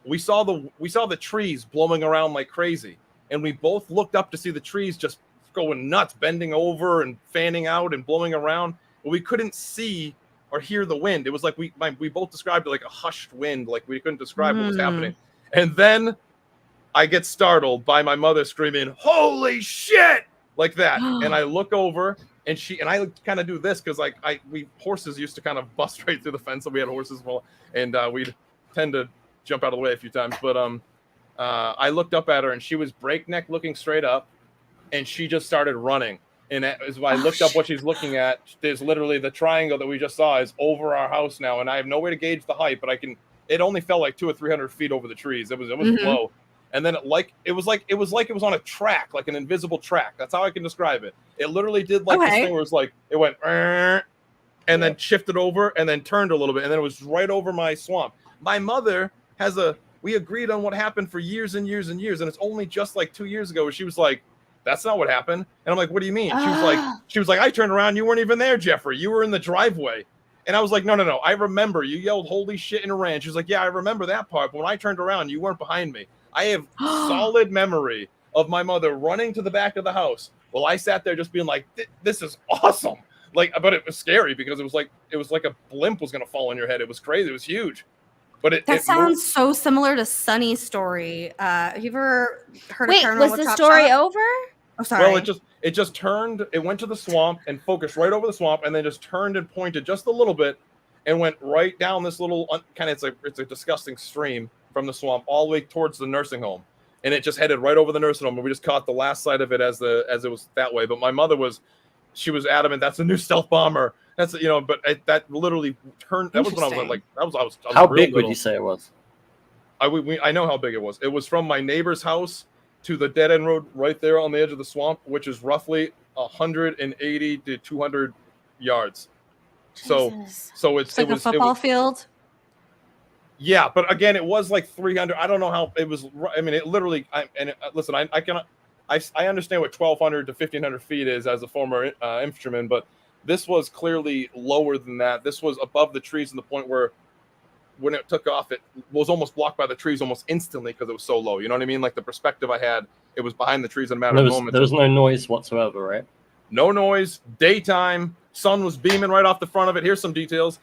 we saw the trees blowing around like crazy. And we both looked up to see the trees just going nuts, bending over and fanning out and blowing around. But we couldn't see or hear the wind. It was like we both described it like a hushed wind, like we couldn't describe what was happening. And then I get startled by my mother screaming, "Holy shit!" like that. And I look over, and I kind of do this because we horses used to kind of bust right through the fence, so we had horses, and we'd tend to jump out of the way a few times. But I looked up at her, and she was breakneck looking straight up, and she just started running. And as I looked up what she's looking at, there's literally the triangle that we just saw is over our house now, and I have no way to gauge the height, but it only fell like 200 or 300 feet over the trees. It was low. And then it was like it was on a track, like an invisible track. That's how I can describe it. It literally did like this thing where it's like it went and then shifted over and then turned a little bit, and then it was right over my swamp. My mother we agreed on what happened for years and years and years, and it's only just like 2 years ago where she was like, "That's not what happened." And I'm like, "What do you mean?" She was like, "I turned around, you weren't even there, Jeffrey. You were in the driveway." And I was like, no, I remember. You yelled "holy shit" and ran. She was like, "Yeah, I remember that part, but when I turned around, you weren't behind me." I have solid memory of my mother running to the back of the house. Well, I sat there just being like, "This is awesome!" Like, but it was scary because it was like a blimp was gonna fall on your head. It was crazy. It was huge. But it sounds so similar to Sunny's story. Have you ever heard of Paranormal? Was the story over? Oh, sorry. Well, it just turned. It went to the swamp and focused right over the swamp, and then just turned and pointed just a little bit, and went right down this little it's a disgusting stream from the swamp all the way towards the nursing home, and it just headed right over the nursing home. And we just caught the last sight of it as it was that way. But my mother was adamant that's a new stealth bomber. That's but that literally turned. That was when I was like I was how big would you say it was? I know how big it was. It was from my neighbor's house to the dead end road right there on the edge of the swamp, which is roughly 180 to 200 yards. Jesus. So it's like a football field. Yeah, but again, it was like 300. I don't know how it was. I mean, it literally. Listen, I understand what 1,200 to 1,500 feet is as a former infantryman, but this was clearly lower than that. This was above the trees to the point where, when it took off, it was almost blocked by the trees almost instantly because it was so low. You know what I mean? Like the perspective I had, it was behind the trees in a matter of moments. There was no noise whatsoever, right? No noise. Daytime. Sun was beaming right off the front of it. Here's some details.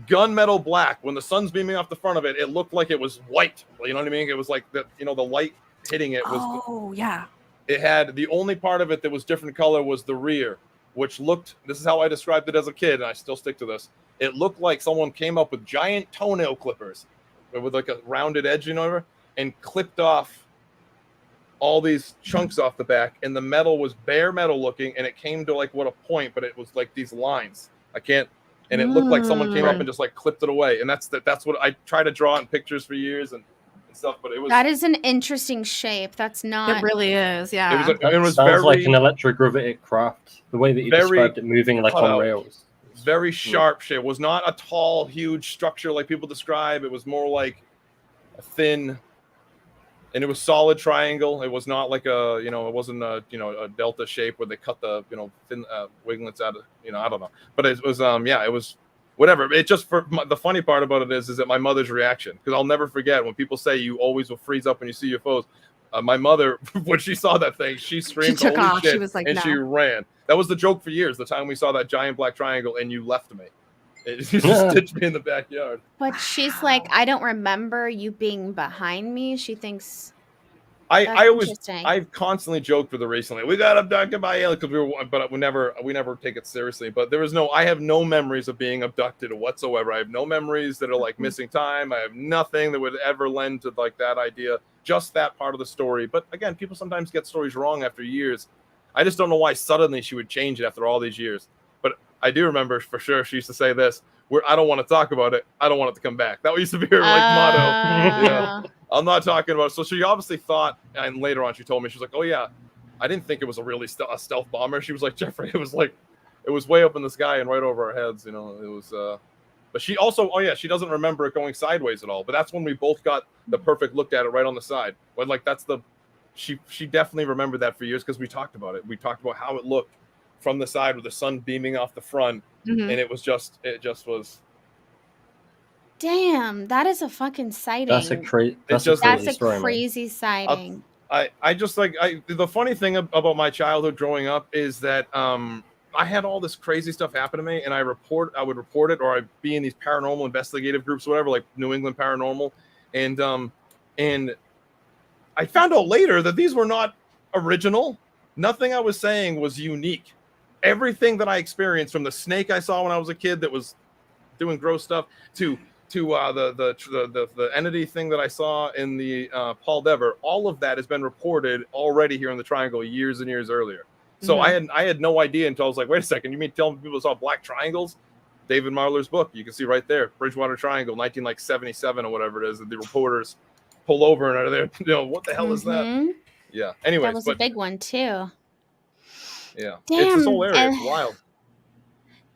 Gunmetal black. When the sun's beaming off the front of it, it looked like it was white. You know what I mean? It was like the light hitting it was. Oh yeah. It had the only part of it that was different color was the rear, which looked. This is how I described it as a kid, and I still stick to this. It looked like someone came up with giant toenail clippers, with like a rounded edge, and clipped off all these chunks off the back, and the metal was bare metal looking, and it came to like a point, but it was like these lines. And it looked like someone came up and just like clipped it away. And that's what I tried to draw in pictures for years and stuff, but it was. That is an interesting shape. That's not. It really is. Yeah. It was sounds very, like an electrogravitic craft. The way that you described it, moving like on rails. Very sharp shape. It was not a tall, huge structure like people describe. It was more like a thin. And it was solid triangle. It was not like it wasn't a delta shape where they cut the thin wiglets out of I don't know. But it was it was whatever. It just the funny part about it is that my mother's reaction, because I'll never forget when people say you always will freeze up when you see UFOs. My mother, when she saw that thing, she screamed, she took "Holy off!" shit," She was like, and no. she ran. That was the joke for years. The time we saw that giant black triangle and you left me. It just stitched me in the backyard. But she's like, I don't remember you being behind me. She thinks. I've constantly joked with her recently. We got abducted by aliens but we never take it seriously. But I have no memories of being abducted whatsoever. I have no memories that are like missing time. I have nothing that would ever lend to like that idea. Just that part of the story. But again, people sometimes get stories wrong after years. I just don't know why suddenly she would change it after all these years. But I do remember for sure she used to say this: I don't want to talk about it. I don't want it to come back. That used to be her motto. Yeah. I'm not talking about it. So she obviously thought, and later on she told me, she was like, "Oh yeah, I didn't think it was a stealth bomber." She was like, "Jeffrey, it was way up in the sky and right over our heads." It was. But she also, she doesn't remember it going sideways at all. But that's when we both got the perfect look at it right on the side. But like she definitely remembered that for years because we talked about it. We talked about how it looked from the side with the sun beaming off the front, and it just was. Damn, that is a fucking sighting. That's a crazy sighting. I just the funny thing about my childhood growing up is that I had all this crazy stuff happen to me, and I would report it, or I'd be in these paranormal investigative groups, whatever, like New England Paranormal, and I found out later that these were not original. Nothing I was saying was unique. Everything that I experienced, from the snake I saw when I was a kid that was doing gross stuff to the entity thing that I saw in the Paul Dever, all of that has been reported already here in the Triangle years and years earlier. So I had no idea until I was like, wait a second, you mean telling people saw black triangles? David Marler's book, you can see right there, Bridgewater Triangle, 1977 or whatever it is, that the reporters pull over and are there. What the hell is that? Yeah. Anyways, that was a big one too. Yeah. Damn, it's this whole area. It's wild.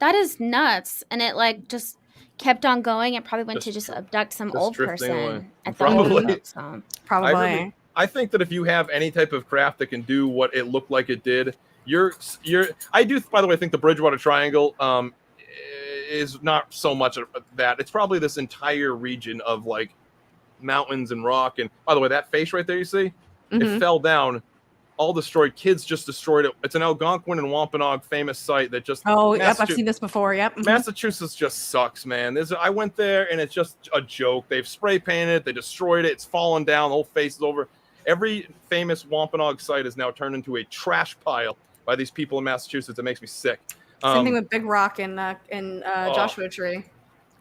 That is nuts, and it just kept on going. It probably went to abduct some old person at the end. Probably. I think that if you have any type of craft that can do what it looked like it did, I do, by the way, think the Bridgewater Triangle is not so much of that. It's probably this entire region of like mountains and rock. And by the way, that face right there, you see, it fell down. All destroyed. Kids just destroyed it. It's an Algonquin and Wampanoag famous site that just. Oh, yep, I've seen this before. Yep. Massachusetts just sucks, man. I went there and it's just a joke. They've spray painted it. They destroyed it. It's fallen down. The whole face is over. Every famous Wampanoag site is now turned into a trash pile by these people in Massachusetts. It makes me sick. Same thing with Big Rock and Joshua Tree.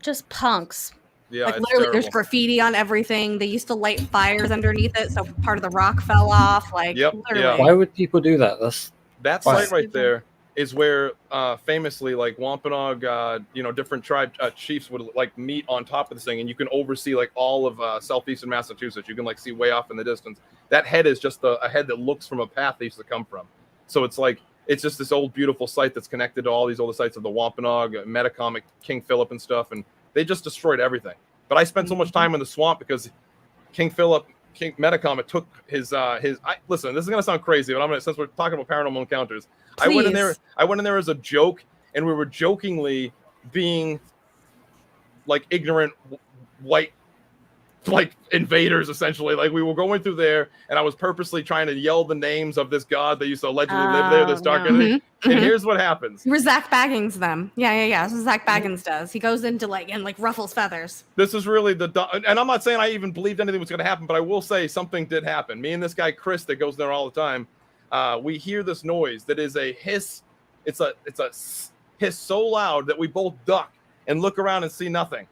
Just punks. Yeah, like literally, there's graffiti on everything. They used to light fires underneath it, so part of the rock fell off. Like, literally. Why would people do that? That site right there is where famously, like Wampanoag, different tribe chiefs would like meet on top of this thing, and you can oversee like all of southeastern Massachusetts. You can like see way off in the distance. That head is just a head that looks from a path they used to come from. So it's just this old beautiful site that's connected to all these older sites of the Wampanoag, Metacomic, King Philip and stuff, and they just destroyed everything. But I spent so much time in the swamp because King Metacom, it took listen, this is gonna sound crazy, but since we're talking about paranormal encounters, I went in there as a joke, and we were jokingly being like ignorant white like invaders, essentially. Like we were going through there, and I was purposely trying to yell the names of this god that used to allegedly live there, this dark entity. And here's what happens. We're Zach Baggins them. Yeah. That's what Zach Baggins does. He goes into and ruffles feathers. This is really and I'm not saying I even believed anything was going to happen, but I will say something did happen. Me and this guy Chris that goes there all the time, we hear this noise that is a hiss. It's a hiss so loud that we both duck and look around and see nothing.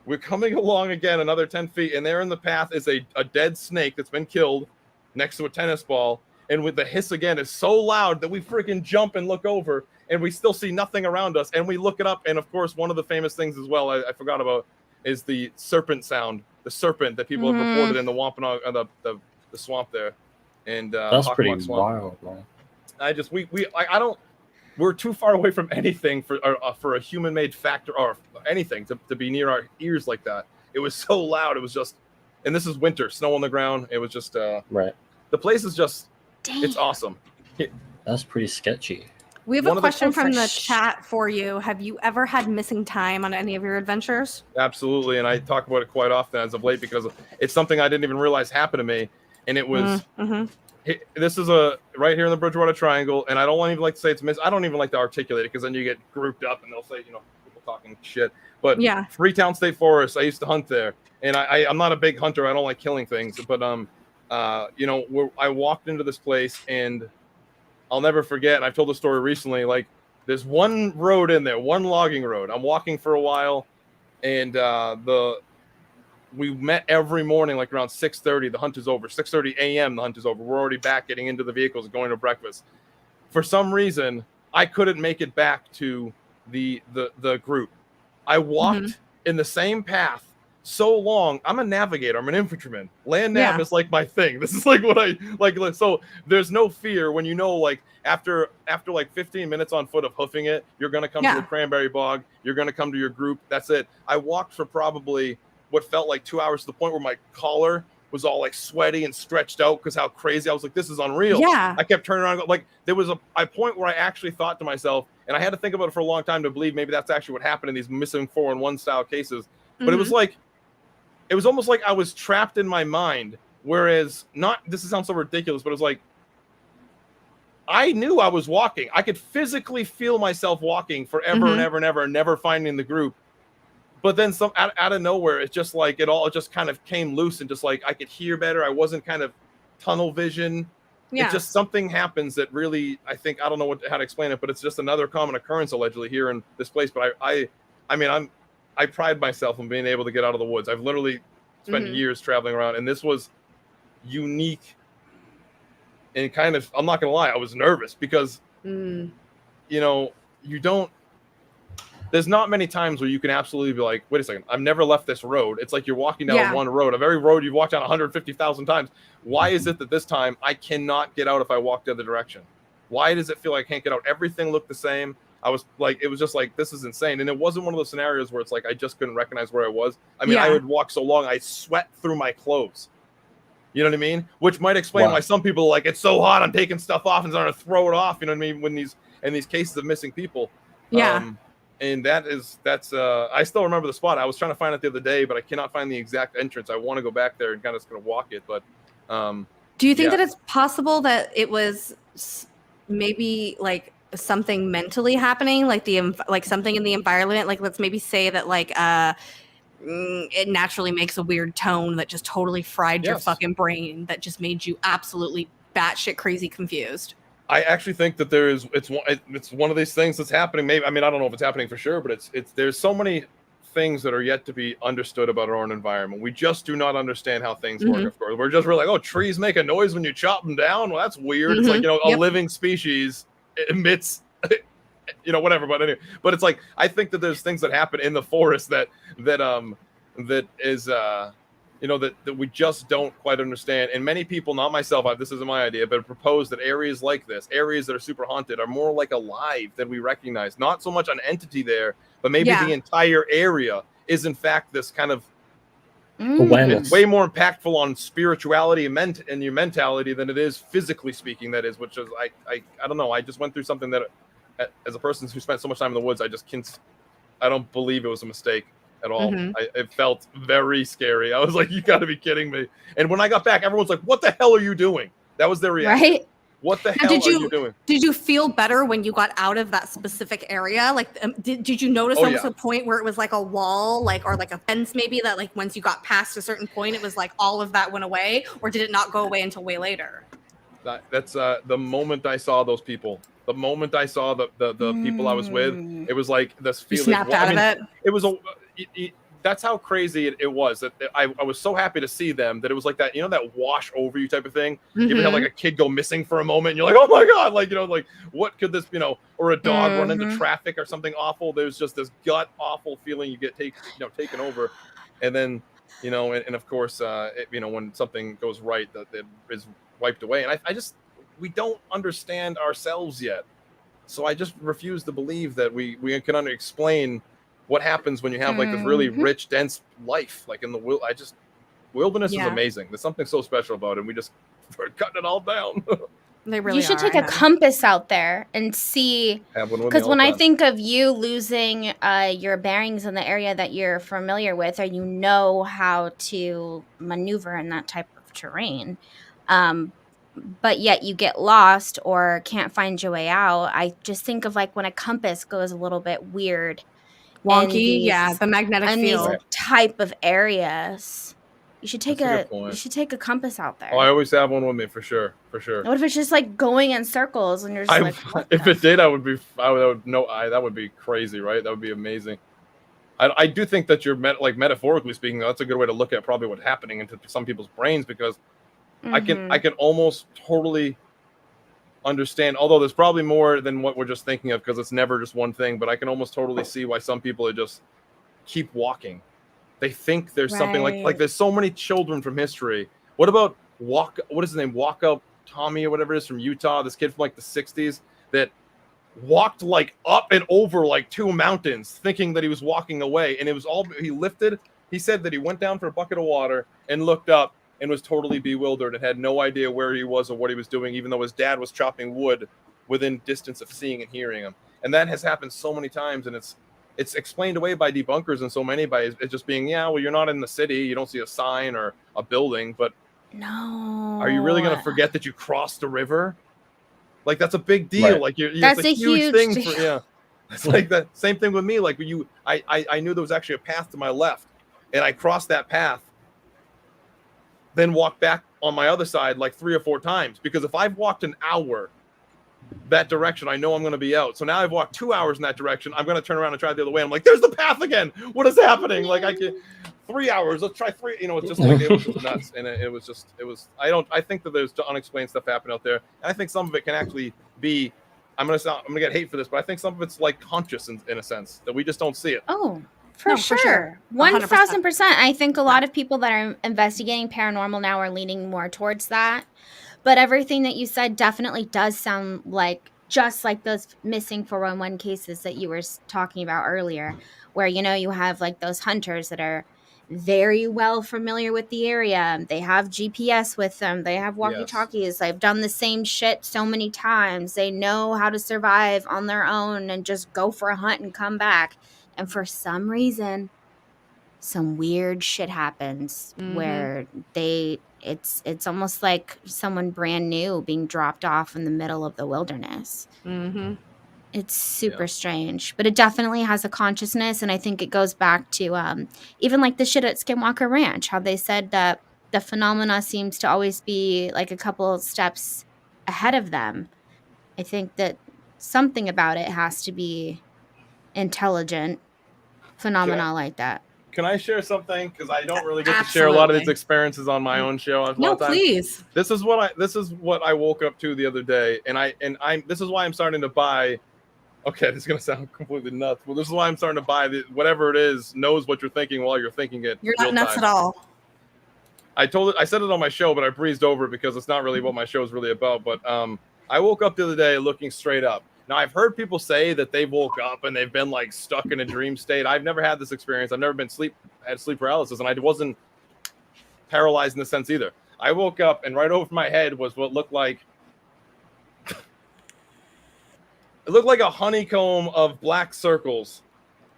We're coming along again another 10 feet, and there in the path is a dead snake that's been killed next to a tennis ball. And with the hiss again is so loud that we freaking jump and look over, and we still see nothing around us. And we look it up, and of course, one of the famous things as well I forgot about is the Serpent Sound, the serpent that people have reported in the Wampanoag, the swamp there. And that's pretty wild, man. We're too far away from anything for a human-made factor or anything to be near our ears like that. It was so loud. It was just, and this is winter, snow on the ground. It was just right. The place is just, it's awesome. That's pretty sketchy. We have a question from the chat for you. Have you ever had missing time on any of your adventures? Absolutely, and I talk about it quite often as of late because it's something I didn't even realize happened to me, and it was. This is right here in the Bridgewater Triangle, and I don't even like to say it's I don't even like to articulate it because then you get grouped up and they'll say, people talking shit. But Freetown State Forest, I used to hunt there, and I'm not a big hunter. I don't like killing things, but I walked into this place, and I'll never forget. And I've told the story recently. Like, there's one road in there, one logging road. I'm walking for a while, and we met every morning, like around 6:30. The hunt is over. 6:30 a.m. The hunt is over. We're already back, getting into the vehicles, going to breakfast. For some reason, I couldn't make it back to the group. I walked in the same path so long. I'm a navigator. I'm an infantryman. Land nav is like my thing. This is like what I like. So there's no fear when like after like 15 minutes on foot of hoofing it, you're gonna come to the cranberry bog. You're gonna come to your group. That's it. I walked for probably what felt like 2 hours to the point where my collar was all like sweaty and stretched out because how crazy I was. Like, this is unreal. Yeah. I kept turning around and like there was a point where I actually thought to myself, and I had to think about it for a long time to believe maybe that's actually what happened in these missing 4-in-1 style cases. But it was almost like I was trapped in my mind. Whereas this sounds so ridiculous, but it was like I knew I was walking. I could physically feel myself walking forever and ever and ever and never finding the group. But then out of nowhere, it's just like it all just kind of came loose and just like I could hear better. I wasn't kind of tunnel vision. Yeah. It just something happens that really, I think, I don't know how to explain it, but it's just another common occurrence allegedly here in this place. But I pride myself on being able to get out of the woods. I've literally spent years traveling around, and this was unique. And kind of, I'm not going to lie, I was nervous because, there's not many times where you can absolutely be like, wait a second, I've never left this road. It's like you're walking down one road, a very road you've walked down 150,000 times. Why is it that this time I cannot get out if I walk the other direction? Why does it feel like I can't get out? Everything looked the same. I was like, it was just like, this is insane. And it wasn't one of those scenarios where it's like, I just couldn't recognize where I was. I mean, I would walk so long, I sweat through my clothes. You know what I mean? Which might explain why some people are like, it's so hot, I'm taking stuff off and starting to throw it off. You know what I mean? When these cases of missing people. Yeah. And that's I still remember the spot. I was trying to find it the other day, but I cannot find the exact entrance. I want to go back there and kind of just gonna walk it. But do you think that it's possible that it was maybe like something mentally happening, like something in the environment? Like, let's maybe say that like it naturally makes a weird tone that just totally fried your fucking brain, that just made you absolutely batshit crazy confused. I actually think that it's one of these things that's happening. Maybe, I mean, I don't know if it's happening for sure, but there's so many things that are yet to be understood about our own environment. We just do not understand how things work. Of course, we're just really like, oh, trees make a noise when you chop them down. Well, that's weird. It's like, a living species emits, whatever. But anyway, but it's like, I think that there's things that happen in the forest that is that we just don't quite understand. And many people, not myself, this isn't my idea, but propose that areas like this, areas that are super haunted, are more like alive than we recognize. Not so much an entity there, but maybe the entire area is in fact this kind of Awareness. It's way more impactful on spirituality and your mentality than it is physically speaking. That is, which is I don't know. I just went through something that, as a person who spent so much time in the woods, I don't believe it was a mistake at all. It felt very scary. I was like, you got to be kidding me. And when I got back, everyone's like, what the hell are you doing? That was their reaction. Right? What the hell are you doing? Did you feel better when you got out of that specific area? Like, did you notice there was a point where it was like a wall, like, or like a fence maybe, that like once you got past a certain point, it was like all of that went away? Or did it not go away until way later? That's the moment I saw those people. The moment I saw the people I was with, it was like this feeling. You snapped out of it? It was that's how crazy it was. That I was so happy to see them that it was like that, that wash over you type of thing. You ever have like a kid go missing for a moment and you're like, oh my God, like, like what could this, or a dog run into traffic or something awful. There's just this gut awful feeling you get taken over. And then, and of course, when something goes right, that it is wiped away. And we don't understand ourselves yet. So I just refuse to believe that we can explain what happens when you have like this really rich, dense life, like in the wilderness is amazing. There's something so special about it. And we're cutting it all down. You should take a compass out there and see, because when I think of you losing your bearings in the area that you're familiar with, or how to maneuver in that type of terrain, but yet you get lost or can't find your way out. I just think of like when a compass goes a little bit weird, wonky, the magnetic field, these type of areas. You should take a compass out there. Oh, I always have one with me for sure. What if it's just like going in circles and you're just if it did, that would be crazy, right? That would be amazing. I do think that you're metaphorically speaking, that's a good way to look at probably what's happening into some people's brains, because I can almost totally understand, although there's probably more than what we're just thinking of, because it's never just one thing, but I can almost totally see why some people are just keep walking. They think there's something like there's so many children from history. What about what is his name? Walk Up Tommy or whatever it is from Utah, this kid from like the 60s that walked like up and over like 2 mountains thinking that he was walking away, and it was all he said that he went down for a bucket of water and looked up and was totally bewildered and had no idea where he was or what he was doing, even though his dad was chopping wood within distance of seeing and hearing him. And that has happened so many times, and it's explained away by debunkers and so many by it just being, you're not in the city, you don't see a sign or a building, but no, are you really going to forget that you crossed a river? Like, that's a big deal. Right. Like that's a huge thing. It's like that same thing with me. Like I knew there was actually a path to my left, and I crossed that path, then walked back on my other side like 3 or 4 times, because if I've walked an hour that direction, I know I'm going to be out. So now I've walked 2 hours in that direction. I'm going to turn around and try the other way. I'm like, there's the path again. What is happening? Like, I can 3 hours. Let's try 3. It's just like, it was just nuts. And it was, I think that there's unexplained stuff happening out there. And I think some of it can actually be, I'm going to get hate for this, but I think some of it's like conscious in a sense that we just don't see it. Oh, for sure. 1,000%. I think a lot of people that are investigating paranormal now are leaning more towards that. But everything that you said definitely does sound like just like those missing 411 cases that you were talking about earlier, where, you have like those hunters that are very well familiar with the area. They have GPS with them. They have walkie-talkies. Yes. They've done the same shit so many times. They know how to survive on their own and just go for a hunt and come back. And for some reason, some weird shit happens where it's almost like someone brand new being dropped off in the middle of the wilderness. It's super strange, but it definitely has a consciousness. And I think it goes back to even like the shit at Skinwalker Ranch, how they said that the phenomena seems to always be like a couple of steps ahead of them. I think that something about it has to be intelligent phenomena like that. Can I share something? Because I don't really get to share a lot of these experiences on my own show. No, please. This is what I woke up to the other day, and this is why I'm starting to buy. Okay, this is gonna sound completely nuts. Well, this is why I'm starting to buy whatever it is knows what you're thinking while you're thinking it. You're not nuts at all. I said it on my show, but I breezed over it because it's not really what my show is really about. But I woke up the other day looking straight up. Now, I've heard people say that they woke up and they've been like stuck in a dream state. I've never had this experience. I've never had sleep paralysis, and I wasn't paralyzed in the sense either. I woke up and right over my head was what looked like it looked like a honeycomb of black circles,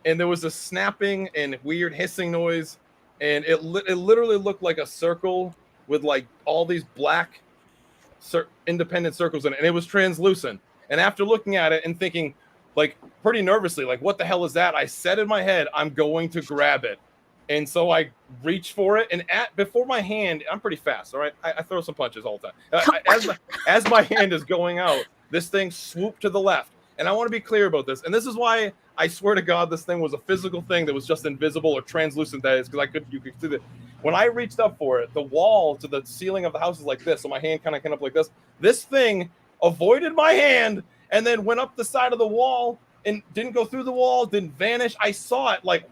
and there was a snapping and weird hissing noise, and it literally looked like a circle with like all these black independent circles in it, and it was translucent. And after looking at it and thinking, like, pretty nervously, like, what the hell is that? I said in my head, I'm going to grab it. And so I reached for it, and before my hand, I'm pretty fast, all right? I throw some punches all the time. As my hand is going out, this thing swooped to the left. And I want to be clear about this. And this is why I swear to God this thing was a physical thing that was just invisible or translucent, that is, because you could see that. When I reached up for it, the wall to the ceiling of the house is like this, so my hand kind of came up like this. This thing avoided my hand and then went up the side of the wall and didn't go through the wall, didn't vanish. I saw it like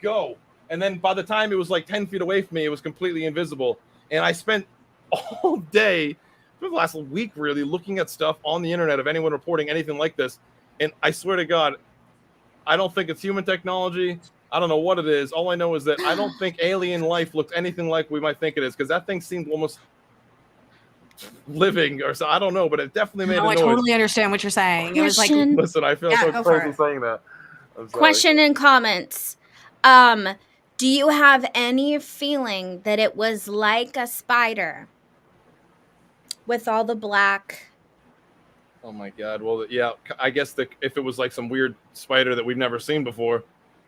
go. And then by the time it was like 10 feet away from me, it was completely invisible. And I spent all day, for the last week really, looking at stuff on the internet of anyone reporting anything like this. And I swear to God, I don't think it's human technology. I don't know what it is. All I know is that I don't think alien life looks anything like we might think it is, because that thing seemed almost living or so. I don't know, but it definitely made a noise. I totally understand what you're saying. It was like, listen, I feel so crazy saying that. Question and comments. Do you have any feeling that it was like a spider with all the black? Oh my God. Well, yeah, I guess if it was like some weird spider that we've never seen before,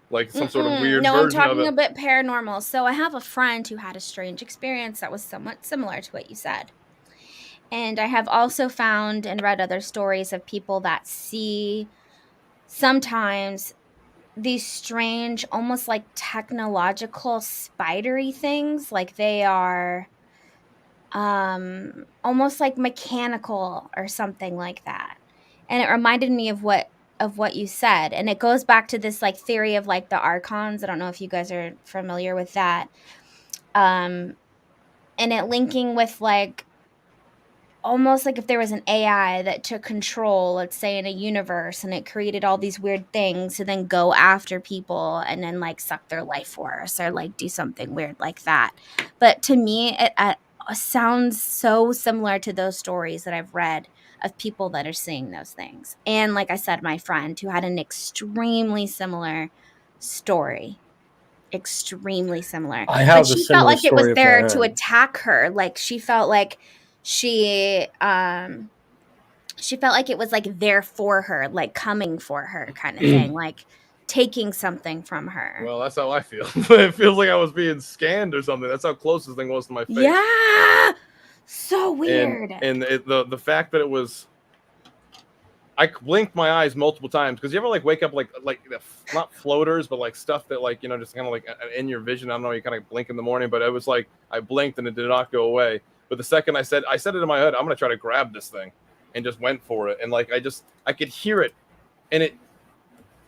like some sort of weird No, I'm version of talking it. a bit paranormal. So I have a friend who had a strange experience that was somewhat similar to what you said. And I have also found and read other stories of people that see sometimes these strange, almost like technological spidery things. Like they are almost like mechanical or something like that. And it reminded me of what you said, and it goes back to this like theory of like the archons. I don't know if you guys are familiar with that, and it linking with like almost like if there was an AI that took control, let's say in a universe, and it created all these weird things to then go after people and then like suck their life force or like do something weird like that. But to me, it sounds so similar to those stories that I've read of people that are seeing those things. And like I said, my friend who had an extremely similar story. Extremely similar. I have but a she similar felt like it was story of there my to own. attack her. Like she felt like she felt like it was like there for her, like coming for her kind of thing, like taking something from her. Well, that's how I feel. It feels like I was being scanned or something. That's how close this thing was to my face. Yeah, so weird. And the fact that it was, I blinked my eyes multiple times, because you ever like wake up like not floaters, but like stuff that like, you know, just kind of like in your vision. I don't know, you kind of blink in the morning, but it was like I blinked and it did not go away. But the second I said it in my head, I'm gonna try to grab this thing, and just went for it. And like I could hear it, and it.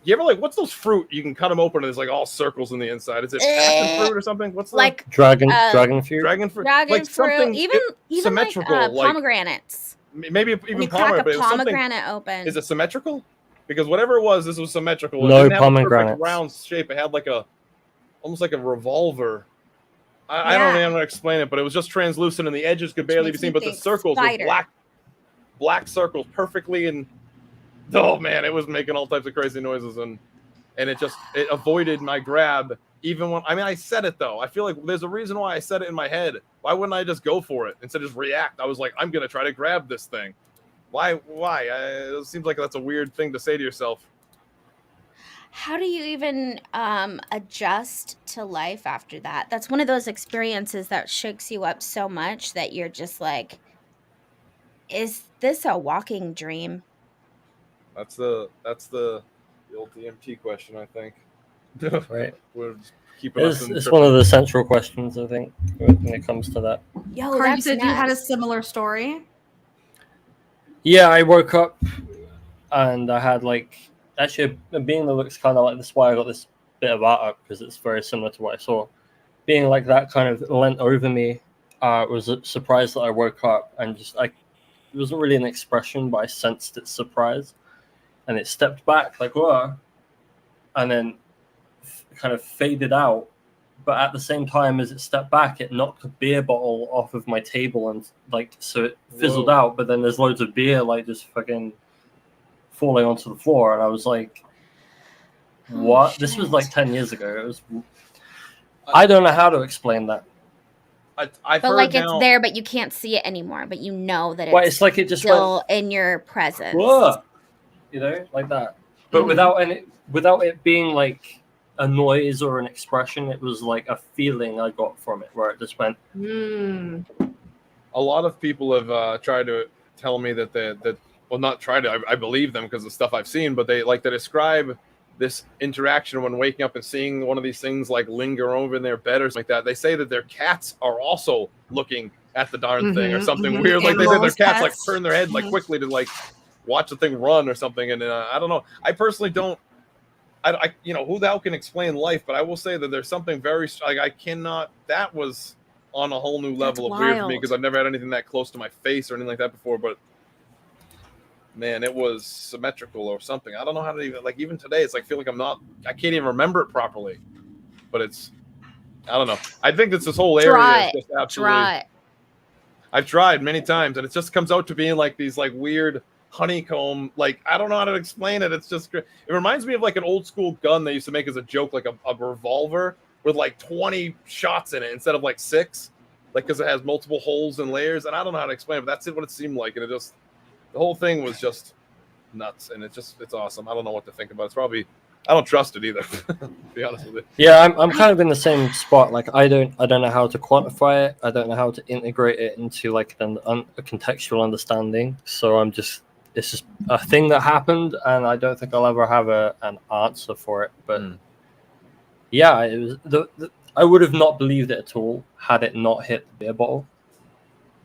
You ever like, what's those fruit? You can cut them open and there's like all circles on the inside. Is it passion fruit or something? What's like dragon fruit? Dragon fruit. Dragon like fruit, even symmetrical, like pomegranates. Maybe even you crack pomegranate. a pomegranate open. Is it symmetrical? Because whatever it was, this was symmetrical. No, it didn't have a perfect pomegranates. round shape. It had like almost like a revolver. I don't know how to explain it, but it was just translucent and the edges could barely be seen. But the circles were black circles perfectly, and oh man, it was making all types of crazy noises, and it avoided my grab. Even when I said it though. I feel like there's a reason why I said it in my head. Why wouldn't I just go for it instead of just react? I was like, I'm gonna try to grab this thing. Why? It seems like that's a weird thing to say to yourself. How do you even adjust to life after that? That's one of those experiences that shakes you up so much that you're just like, is this a walking dream? That's the old DMT question, I think. Right. It's one of the central questions, I think, when it comes to that. Yo, Carl, you that's said nuts. you had a similar story. Yeah, I woke up and I had like, actually a being that looks kind of like this. Is why I got this bit of art up, because it's very similar to what I saw. Being like that kind of leant over me. Was a surprise that I woke up and it wasn't really an expression, but I sensed its surprise, and it stepped back like whoa, and then kind of faded out but at the same time as it stepped back, it knocked a beer bottle off of my table and like so it fizzled out. But then there's loads of beer like just fucking falling onto the floor, and I was like, "What?" This was like 10 years ago. It was. I don't know how to explain that. I've but heard like now, it's there, but you can't see it anymore. But you know that it's like it just still in your presence. Whoa! You know, like that. But without it being like a noise or an expression, it was like a feeling I got from it, where it just went. A lot of people have tried to tell me that well, not try to. I believe them because of stuff I've seen, but they like to describe this interaction when waking up and seeing one of these things like linger over in their bed or something like that. They say that their cats are also looking at the darn thing or something weird. Like they say their cats like turn their head like quickly to like watch the thing run or something. And I don't know. I personally don't. I you know, who the hell can explain life? But I will say that there's something very like I cannot. That was on a whole new level of weird for me because I've never had anything that close to my face or anything like that before. But man, it was symmetrical or something. I don't know how to even today. It's like I feel like I can't even remember it properly. But I don't know. I think that this whole area is just absolutely. I've tried many times, and it just comes out to being like these like weird honeycomb. Like I don't know how to explain it. It's just it reminds me of like an old school gun they used to make as a joke, like a revolver with like 20 shots in it instead of like 6, like because it has multiple holes and layers. And I don't know how to explain it, but that's what it seemed like, and it just. The whole thing was just nuts, and it's awesome. I don't know what to think about. It's probably I don't trust it either. To be honest with you. Yeah, I'm kind of in the same spot. Like I don't know how to quantify it. I don't know how to integrate it into like a contextual understanding. So it's just a thing that happened, and I don't think I'll ever have an answer for it. But yeah, it was I would have not believed it at all had it not hit the beer bottle.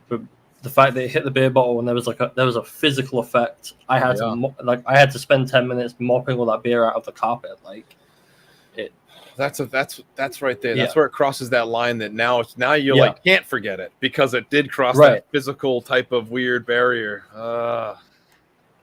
But the fact that it hit the beer bottle and there was a physical effect. I had to spend 10 minutes mopping all that beer out of the carpet. Like it. That's right there. That's where it crosses that line that now you like can't forget it because it did cross that physical type of weird barrier. I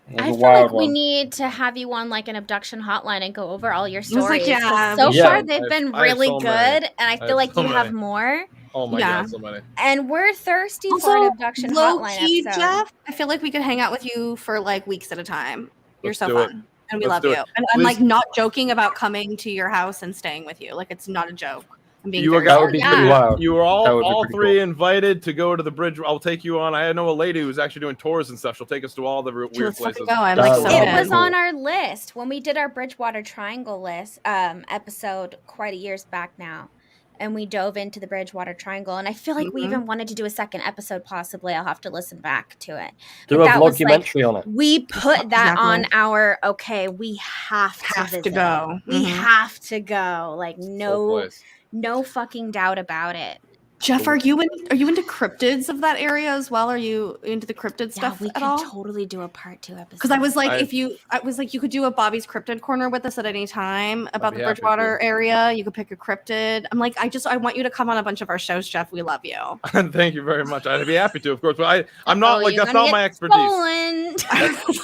feel like we need to have you on like an abduction hotline and go over all your stories. So far they've been really good, and I feel like you have more. Oh my god, so many. And we're thirsty for an abduction hotline episode. Jeff, I feel like we could hang out with you for like weeks at a time. You're so fun. And we love you. And I'm like not joking about coming to your house and staying with you. Like it's not a joke. You were all three invited to go to the bridge. I'll take you on. I know a lady who's actually doing tours and stuff. She'll take us to all the weird places. It was on our list when we did our Bridgewater Triangle list episode quite a years back now. And we dove into the Bridgewater Triangle, and I feel like we even wanted to do a second episode. Possibly, I'll have to listen back to it. Do a vlogumentary on it. We put that on our. Okay, we have to go. We have to go. Like no fucking doubt about it. Jeff, are you into cryptids of that area as well? Are you into the cryptid stuff we at all? could totally do a part 2 episode. Because I was like, you could do a Bobby's Cryptid Corner with us at any time about the Bridgewater area. You could pick a cryptid. I'm like, I want you to come on a bunch of our shows, Jeff. We love you. Thank you very much. I'd be happy to, of course. But I'm not like that's not my expertise.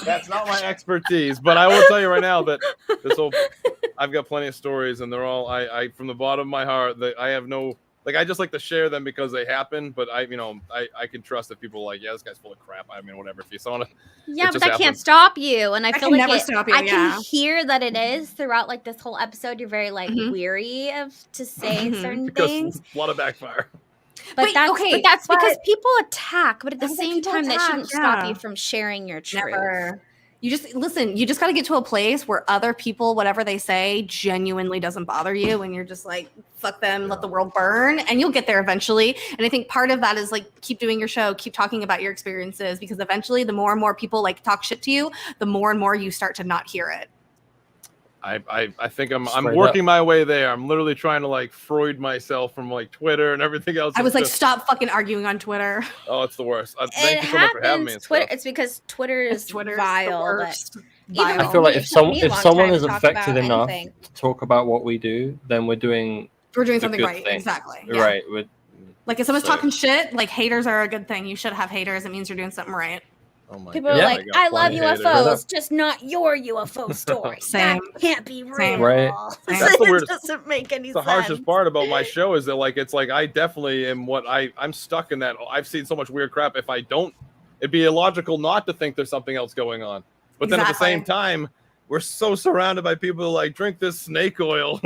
That's not my expertise. But I will tell you right now that I've got plenty of stories, and they're all I from the bottom of my heart that I have no. Like I just like to share them because they happen, but I can trust that people are like, yeah, this guy's full of crap. I mean, whatever. If you saw it, but that can't stop you. And I feel like I can can hear that it is throughout like this whole episode. You're very like weary to say certain things. A lot of backfire. But that's because people attack. But at the same time, that shouldn't stop you from sharing your truth. Never. You just got to get to a place where other people, whatever they say, genuinely doesn't bother you. And you're just like, fuck them, let the world burn. And you'll get there eventually. And I think part of that is like, keep doing your show, keep talking about your experiences, because eventually the more and more people like talk shit to you, the more and more you start to not hear it. I think I'm working my way there. I'm literally trying to like Freud myself from like Twitter and everything else. I was like, stop fucking arguing on Twitter. Oh, it's the worst. Thank you so much for having me. It's because Twitter is vile. I feel like if someone is affected enough to talk about what we do, then we're doing something right. Thing. Exactly. Yeah. Right. Like if someone's talking shit, like haters are a good thing. You should have haters. It means you're doing something right. Oh my People God, are like, I love plenty haters. UFOs, just not your UFO story. Same. That can't be real. Same. Right. That's the It weirdest. doesn't make any The sense. harshest part about my show is that it's like I definitely am I'm stuck in that. I've seen so much weird crap. If I don't, it'd be illogical not to think there's something else going on. But then at the same time, we're so surrounded by people who like drink this snake oil,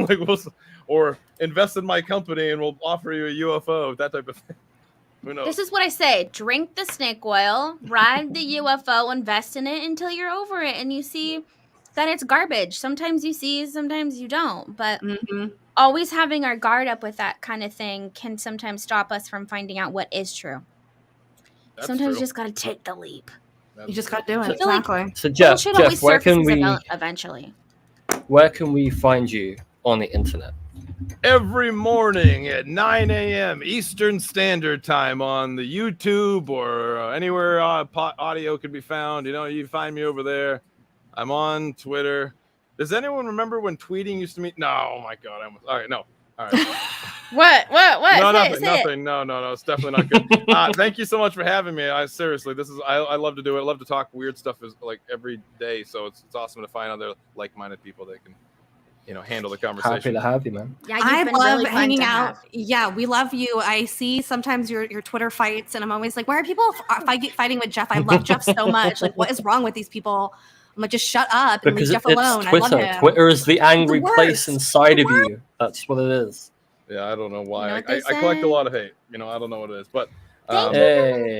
or invest in my company and we'll offer you a UFO, that type of thing. Who knows? This is what I say. Drink the snake oil, ride the UFO, invest in it until you're over it and you see that it's garbage. Sometimes you see, sometimes you don't. But always having our guard up with that kind of thing can sometimes stop us from finding out what is true. That's sometimes true. you just got to take the leap. You just got to do it. I feel like Exactly. So Jeff, bullshit always where can surfaces we eventually. where can we find you on the internet? Every morning at 9 a.m. Eastern Standard Time on the YouTube or anywhere audio can be found. You know, you find me over there. I'm on Twitter. Does anyone remember when tweeting used to mean? No, oh my God. All right, no. All right. What? No, Say nothing. it. No. It's definitely not good. Thank you so much for having me. Seriously, I love to do it. I love to talk weird stuff like every day. So it's awesome to find other like-minded people that can, handle the conversation. Happy to have you, man. Yeah, I been love really fun hanging to out. have. Yeah, we love you. I see sometimes your Twitter fights, and I'm always like, why are people fighting with Jeff? I love Jeff so much. Like, what is wrong with these people? I'm like, just shut up and Because leave Jeff it's alone. Twitter. I love him. Twitter is the angry The place worst. inside of you. That's what it is. Yeah, I don't know why. You know what I they collect a say? lot of hate. I don't know what it is, but Hey,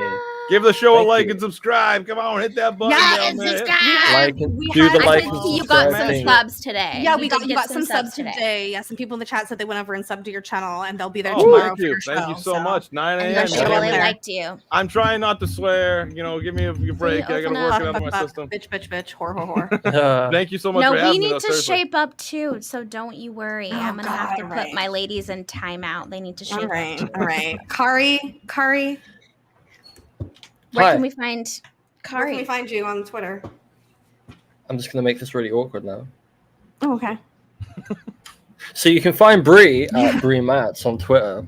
give the show a Thank like you. and subscribe. Come on, hit that button. Yeah, down and there. subscribe. like and We do the had- like I and think you got subscribe some thing. subs today. Yeah, You you did get got some subs today. Yeah, some people in the chat said they went over and subbed to your channel, and they'll be there Oh, tomorrow thank for you. your show. Thank you so much. 9 And a.m. she Yeah. really Yeah. liked you. I'm trying not to swear. Give me a break. I gotta open work up. it out of my Fuck, system. bitch, whore. Thank you so much No, for we having me. need though, to seriously. shape up too, so don't you worry. Oh, I'm gonna have to God, put right. my ladies in timeout. They need to shape All right, up too. all right. Kari, Where Hi. can we find where can we Kari? find you on Twitter? I'm just gonna make this really awkward now. Oh, okay. So you can find Bree at Bree Mats on Twitter.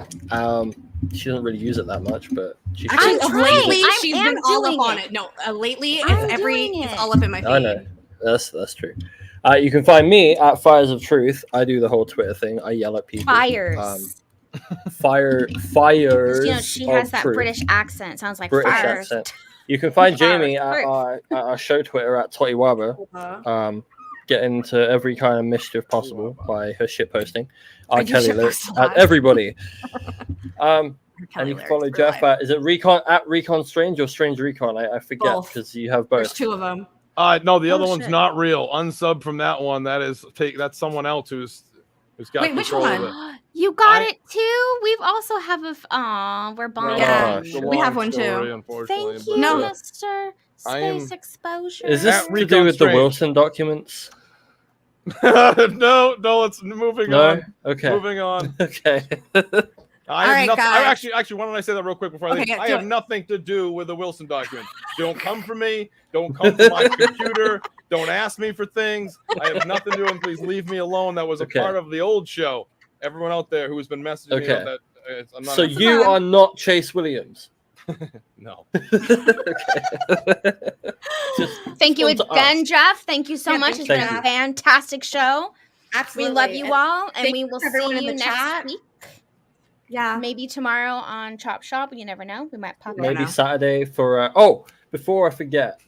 She doesn't really use it that much, but she should. Actually, trying. lately I she's am been all doing up on it. it. No, lately I'm it's doing it's it. all up in my feed. I know. That's true. You can find me at Fires of Truth. I do the whole Twitter thing. I yell at people. Fires. Fires. She has of that truth. British accent. It sounds like British fires. accent. You can find Jamie Fires. at our show Twitter at Totiwaba. Get into every kind of mischief possible by her shit posting. I R. do Kelly shit lyrics post a lot. at everybody. And Kelly you can lyrics follow for Jeff life. at Recon Strange or Strange Recon? I forget Both. because you have There's both. two of them. No, the other Oh, one's shit. not real. Unsub from that one. That's someone else who's got Wait, which control of one? it. You got it too. We've also have we're bonding. Yeah, It's a we have long one too. story, unfortunately, Thank but, you, No. Mr. I am- Space Exposure. Is this At to Recon do with the Strange. Wilson documents? no, it's moving No? on. Okay. Moving on. Okay. I All have right, nothing. guys. Actually, why don't I say that real quick before I Okay, leave? yeah, I do have it. nothing to do with the Wilson document. Don't come for me. Don't come for my computer. Don't ask me for things. I have nothing to do, and please leave me alone. That was a Okay. part of the old show. Everyone out there who has been messaging me Okay. about that. I'm not So you are not Chase Williams. no. Just Thank you want to again, ask. Jeff. Thank you so Yeah, much. thank It's you, been a Jeff. fantastic show. Absolutely. We love you all, and thank we you will to everyone see in you the next chat. week. Yeah. Maybe tomorrow on Chop Shop. You never know. We might pop Maybe in. Saturday for before I forget,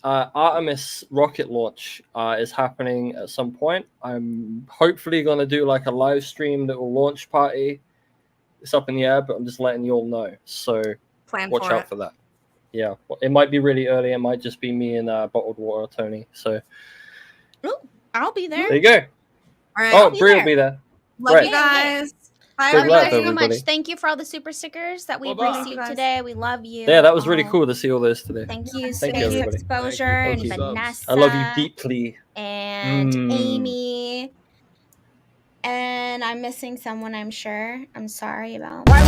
Artemis rocket launch is happening at some point. I'm hopefully going to do like a live stream that will launch party. It's up in the air, but I'm just letting you all know. So Plan watch for out it. for that. Yeah, it might be really early. It might just be me and Bottled Water Tony. So Ooh, I'll be there. there you go. All right. Oh, be Bree will there. be there. Love Right. you guys. Bye, Good luck, Thank you so everybody. much. Thank you for all the super stickers that we've Bye-bye. received Guys. today. We love you. Yeah, that was really all. cool to see all those today. Thank you, Thank you, Space everybody. Exposure Thank and you. Vanessa. I love you deeply. And Mm. Amy. And I'm missing someone, I'm sure. I'm sorry about Why?